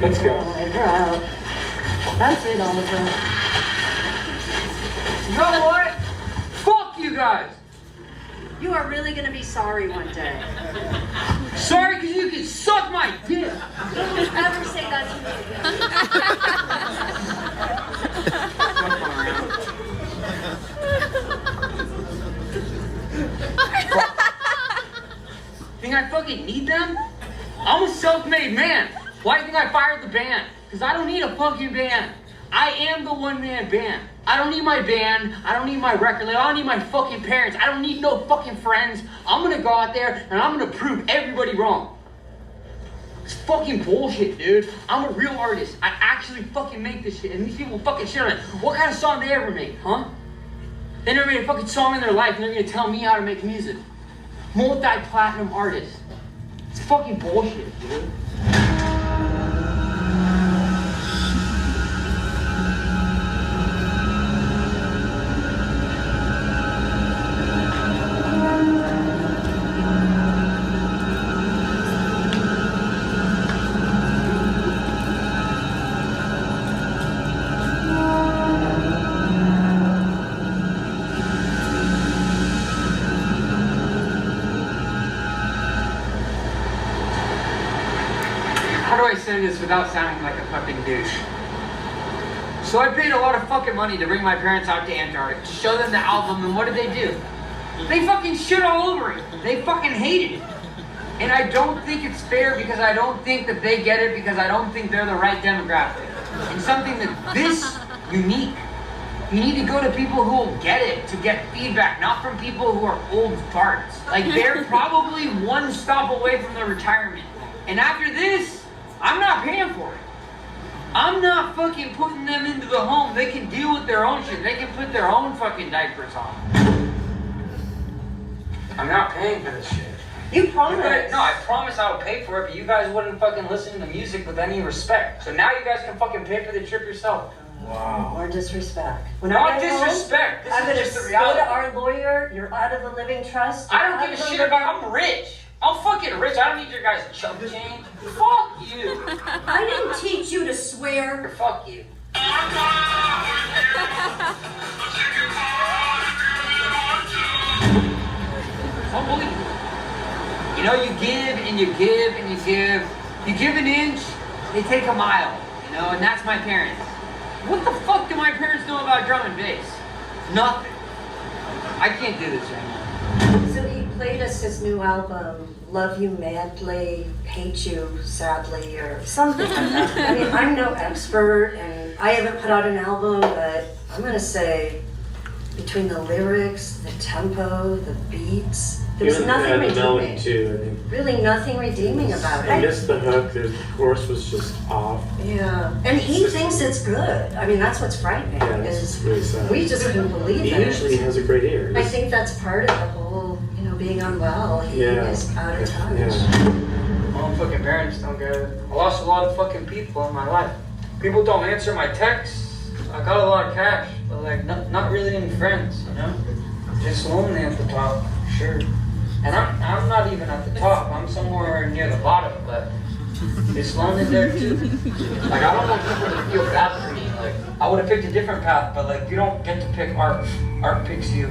Let's go. We're out. That's it, Oliver. You know what? Fuck you guys. You are really gonna be sorry one day. Sorry because you can suck my dick. Don't ever say that to me Think I fucking need them? I'm a self-made man. Why do you think I fired the band? Because I don't need a fucking band. I am the one-man band. I don't need my band. I don't need my record label. I don't need my fucking parents. I don't need no fucking friends. I'm gonna go out there and I'm gonna prove everybody wrong. It's fucking bullshit, dude. I'm a real artist. I actually fucking make this shit. And these people fucking shit on it. What kind of song they ever made, huh? They never made a fucking song in their life and they're gonna tell me how to make music. Multi-platinum artist. It's fucking bullshit, dude. do I say this without sounding like a fucking douche? So I paid a lot of fucking money to bring my parents out to Antarctica to show them the album, and what did they do? They fucking shit all over it. They fucking hated it. And I don't think it's fair because I don't think that they get it because I don't think they're the right demographic. And something that this unique, you need to go to people who will get it to get feedback, not from people who are old farts. Like they're probably one stop away from their retirement. And after this, I'm not paying for it. I'm not fucking putting them into the home. They can deal with their own shit. They can put their own fucking diapers on. I'm not paying for this shit. You promised. No, I promised I would pay for it, but you guys wouldn't fucking listen to music with any respect. So now you guys can fucking pay for the trip yourself. Wow. More disrespect. When Not I get disrespect. Home, I'm This gonna is just the go reality. to our lawyer. You're out of the living trust. I don't give a shit about. I'm rich. I'm fucking rich. I don't need your guys' chump change. Fuck you. I didn't teach you to swear. Fuck you. Unbelievable. You know, you give and you give and you give. You give an inch, they take a mile. You know, and that's my parents. What the fuck do my parents know about drum and bass? Nothing. I can't do this right now. So he played us his new album, Love You Madly, Hate You Sadly, or something like that. I mean, I'm no expert, and I haven't put out an album, but I'm gonna say between the lyrics, the tempo, the beats, there's nothing the melody redeeming. too, I think. Really nothing redeeming about I it. guess the hook, the chorus was just off. Yeah, and he thinks it's good. I mean, that's what's frightening. Yeah, this is really sad. We just couldn't believe He it. usually has a great ear. I think that's part of the whole, being unwell. He is out of touch. My fucking parents don't get it. I lost a lot of fucking people in my life. People don't answer my texts. I got a lot of cash, but like not really any friends, you know? Just lonely at the top, sure. And I'm not even at the top. I'm somewhere near the bottom, but it's lonely there too. Like I don't want people to feel bad for me. Like I would have picked a different path, but like you don't get to pick art. Art picks you.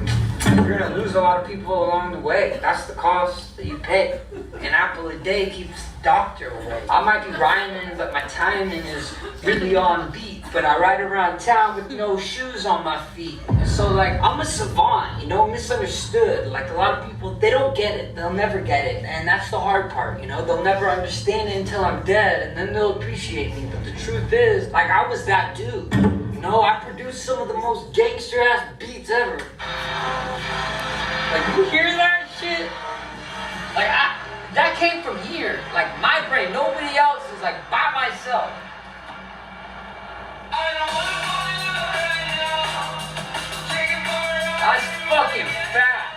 You're gonna lose a lot of people along the way. That's the cost that you pay. An apple a day keeps the doctor away. I might be rhyming, but my timing is really on beat. But I ride around town with no shoes on my feet. And so like I'm a savant, misunderstood. Like a lot of people, they don't get it. They'll never get it. And that's the hard part, They'll never understand it until I'm dead, and then they'll appreciate me. But the truth is, like I was that dude. I produced some of the most gangster ass beats ever. Like you hear that shit? Like that came from here. Like my brain, nobody else is like by myself. That's fucking fat.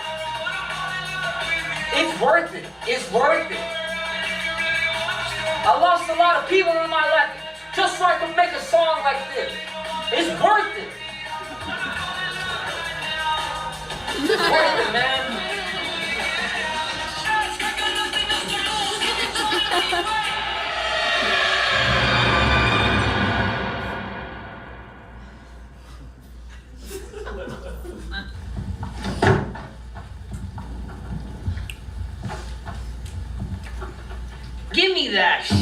It's worth it. It's worth it. I lost a lot of people in my life just so I can make a song like this. It's worth it. It's worth it, man. Give me that shit.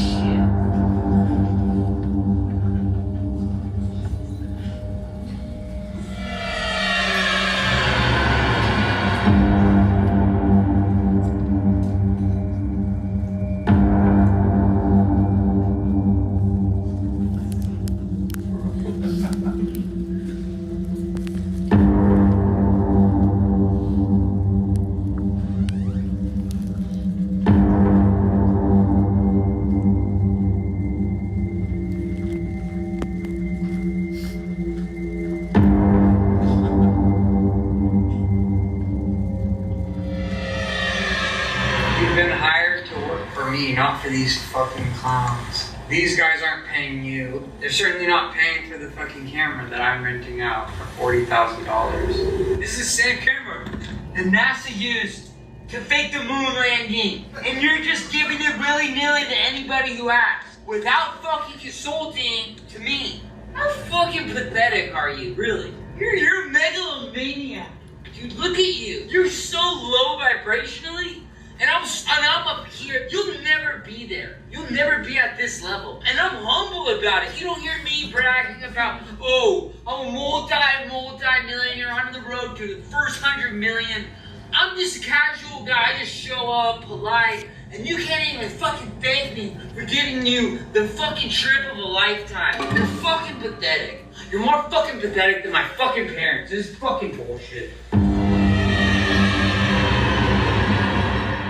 Not for these fucking clowns. These guys aren't paying you. They're certainly not paying for the fucking camera that I'm renting out for $40,000. This is the same camera that NASA used to fake the moon landing. And you're just giving it willy-nilly to anybody who asks without fucking consulting to me. How fucking pathetic are you, really? You're a megalomaniac. Dude, look at you. You're so low vibrationally And I'm up here. You'll never be there. You'll never be at this level. And I'm humble about it. You don't hear me bragging about, oh, I'm a multi-millionaire on the road to the first 100 million. I'm just a casual guy. I just show up, polite, and you can't even fucking thank me for giving you the fucking trip of a lifetime. You're fucking pathetic. You're more fucking pathetic than my fucking parents. This is fucking bullshit.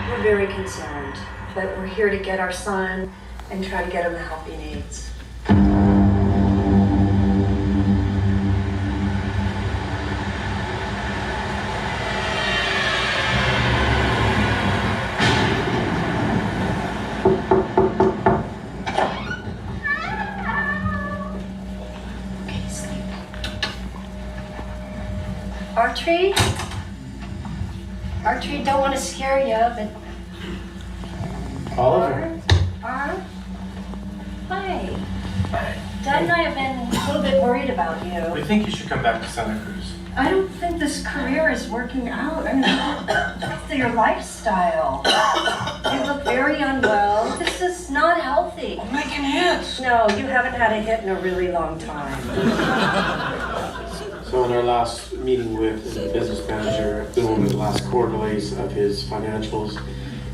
We're very concerned, but we're here to get our son and try to get him the help he needs. Archery, don't want to scare you, but... Oliver. Hi. Dad and I have been a little bit worried about you. We think you should come back to Santa Cruz. I don't think this career is working out. I mean, your lifestyle. You look very unwell. This is not healthy. I'm making hits. No, you haven't had a hit in a really long time. So in our last meeting with the business manager, we went over the last quarterlies of his financials,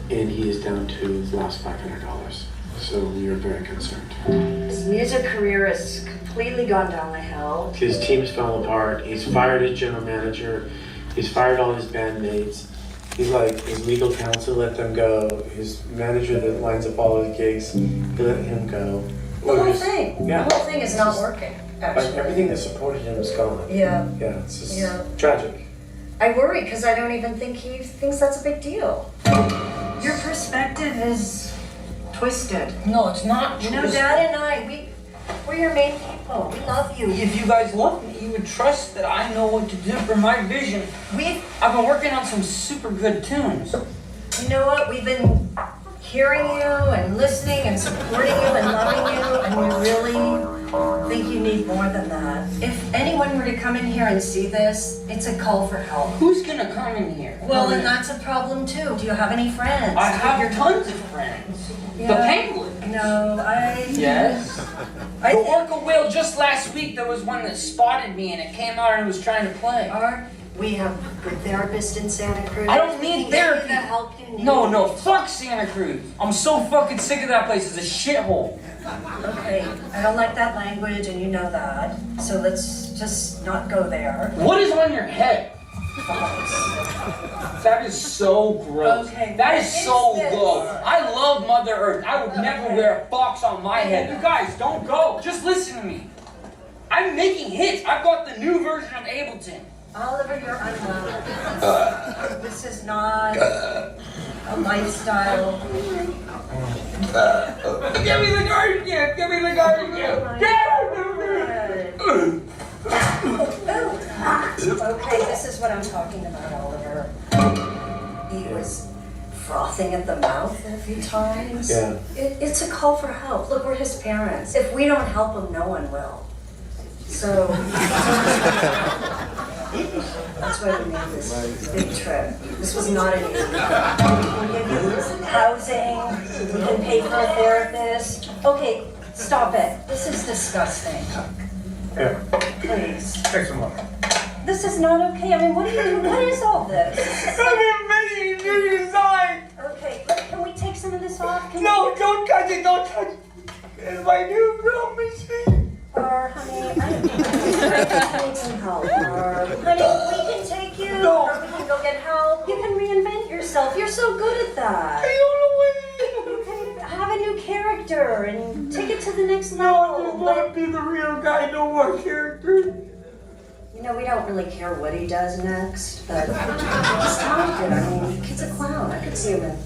and he is down to his last $500. So we are very concerned. His music career has completely gone down the hill. His team's fell apart. He's fired his general manager. He's fired all his bandmates. He's like, his legal counsel let them go. His manager that lines up all his gigs, he let him go. The whole thing. Yeah. The whole thing is not working. Like everything that supported him is gone. Yeah. Yeah, it's just tragic. I worry because I don't even think he thinks that's a big deal. Your perspective is twisted. No, it's not. You know, Dad and I, we're your main people. We love you. If you guys love me, you would trust that I know what to do for my vision. I've been working on some super good tunes. You know what? We've been hearing you and listening and supporting you and loving you, and we really think you need more than that. If anyone were to come in here and see this, it's a call for help. Who's gonna come in here? Well, then that's a problem too. Do you have any friends? I have tons of friends. Yeah. The Penguins. No, Yes. The Orca whale just last week, there was one that spotted me and it came out and it was trying to play. We have a good therapist in Santa Cruz. I don't need therapy. The help you need. No, fuck Santa Cruz. I'm so fucking sick of that place. It's a shithole. Okay, I don't like that language and you know that. So let's just not go there. What is on your head? That is so gross. Okay, that is so this? low. I love Mother Earth. I would never wear a fox on my head. You guys, don't go. Just listen to me. I'm making hits. I've got the new version of Ableton. Oliver, you're unwell. This is not a lifestyle. Give me the garden gift! Give me the garden gift! Okay, this is what I'm talking about, Oliver. He was frothing at the mouth a few times. Yeah. It's a call for help. Look, we're his parents. If we don't help him, no one will. So that's why we made this big trip. This was not an easy trip. We'll give you housing, we can pay for a therapist. Okay, stop it. This is disgusting. Yeah. Please. Take some more. This is not okay. I mean, what are you doing? What is all this? I'm making a new design! Okay, can we take some of this off? No, don't touch it, don't touch it. It's my new drum machine. Honey, I need some help. Honey, we can take you, or we can go get help. You can reinvent yourself. You're so good at that. Okay, have a new character and take it to the next level. I just want to be the real guy, no more character. You know, we don't really care what he does next, but he's talented. I mean, the kid's a clown. I could see him in.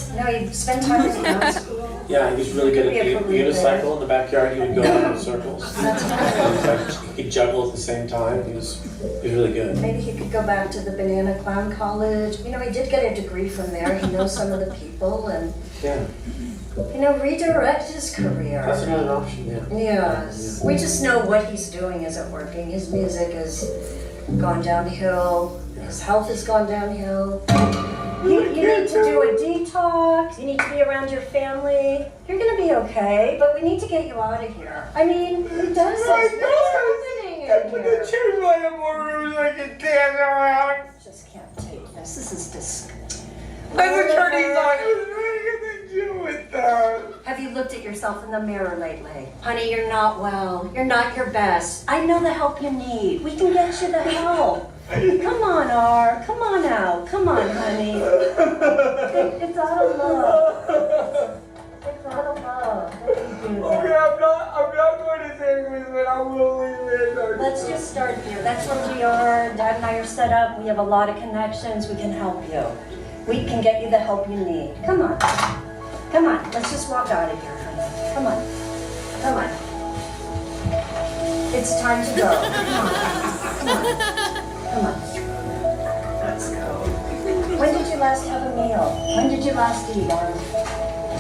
You know, he spent time in dance school. Yeah, he was really good at the unicycle in the backyard. He would go around in circles. He could juggle at the same time. He was really good. Maybe he could go back to the Banana Clown College. You know, he did get a degree from there. He knows some of the people and, you know, redirect his career. That's another option, yeah. Yes. We just know what he's doing isn't working. His music has gone downhill. His health has gone downhill. You need to do a detox. You need to be around your family. You're gonna be okay, but we need to get you out of here. I mean, who does this? What's happening in here? Put the chairs by the more rooms I can dance around. Just can't take this. This is disgusting. I'm attorney's office. What are you gonna do with that? Have you looked at yourself in the mirror lately? Honey, you're not well. You're not your best. I know the help you need. We can get you the help. Come on, R. Come on out. Come on, honey. It's out of love. It's out of love. What do you do? Okay, I'm not going to say this, but I will leave it. Let's just start here. That's where we are. Dad and I are set up. We have a lot of connections. We can help you. We can get you the help you need. Come on. Come on. Let's just walk out of here, honey. Come on. Come on. It's time to go. Come on. Come on. Come on. Let's go. When did you last have a meal? When did you last eat, Arn?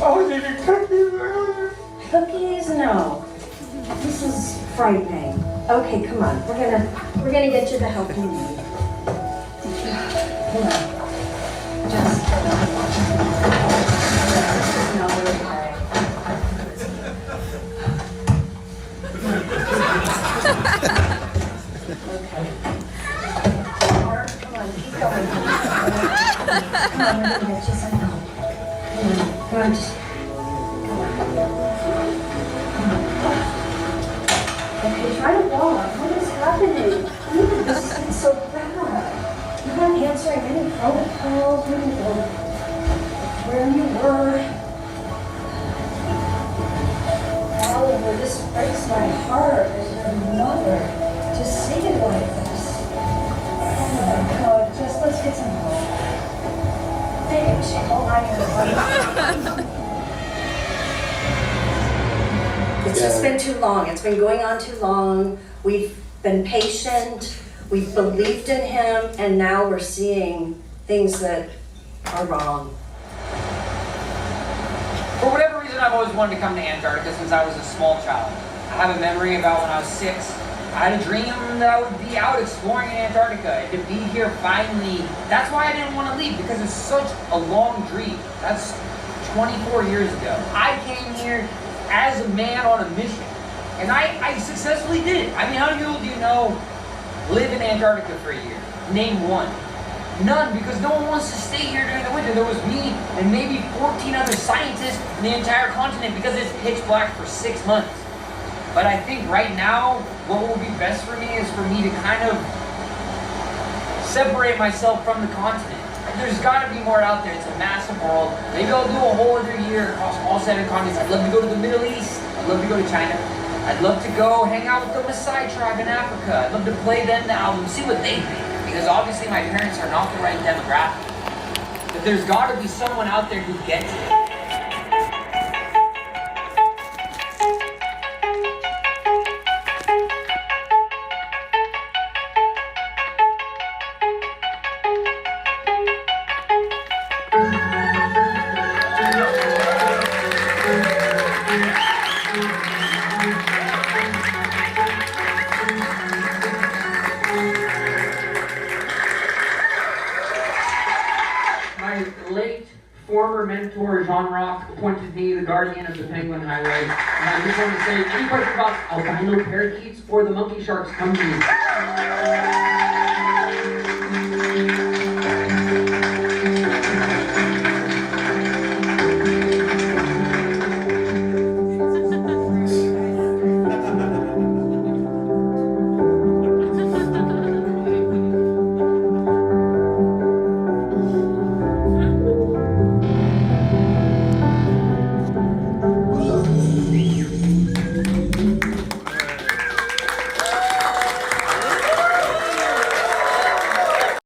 I was eating cookies earlier. Cookies? No. This is frightening. Okay, come on. We're gonna get you the help you need. Come on. Just no, we're okay. Okay. Come on, keep going. Come on, we're gonna get you some help. Come on, just okay, try to walk. What is happening? This is so bad. You're not answering any phone calls. We don't know where you were. Oliver, this breaks my heart as your mother to see it like this. Oh my God, just let's get some help. Maybe we should go hide in the It's just been too long. It's been going on too long. We've been patient. We've believed in him, and now we're seeing things that are wrong. For whatever reason, I've always wanted to come to Antarctica since I was a small child. I have a memory about when I was 6. I had a dream that I would be out exploring in Antarctica and to be here finally. That's why I didn't want to leave, because it's such a long dream. That's 24 years ago. I came here as a man on a mission, and I successfully did it. I mean, how many people do you know live in Antarctica for a year? Name one. None, because no one wants to stay here during the winter. There was me and maybe 14 other scientists in the entire continent because it's pitch black for 6 months. But I think right now, what will be best for me is for me to kind of separate myself from the continent. There's got to be more out there. It's a massive world. Maybe I'll do a whole other year across all 7 continents. I'd love to go to the Middle East. I'd love to go to China. I'd love to go hang out with the Maasai tribe in Africa. I'd love to play them the album, see what they think. Because obviously my parents are not the right demographic. But there's got to be someone out there who gets it. Former mentor Jean Rock appointed me the guardian of the Penguin Highway, and I just want to say, any questions about albino parakeets or the monkey sharks, come to me.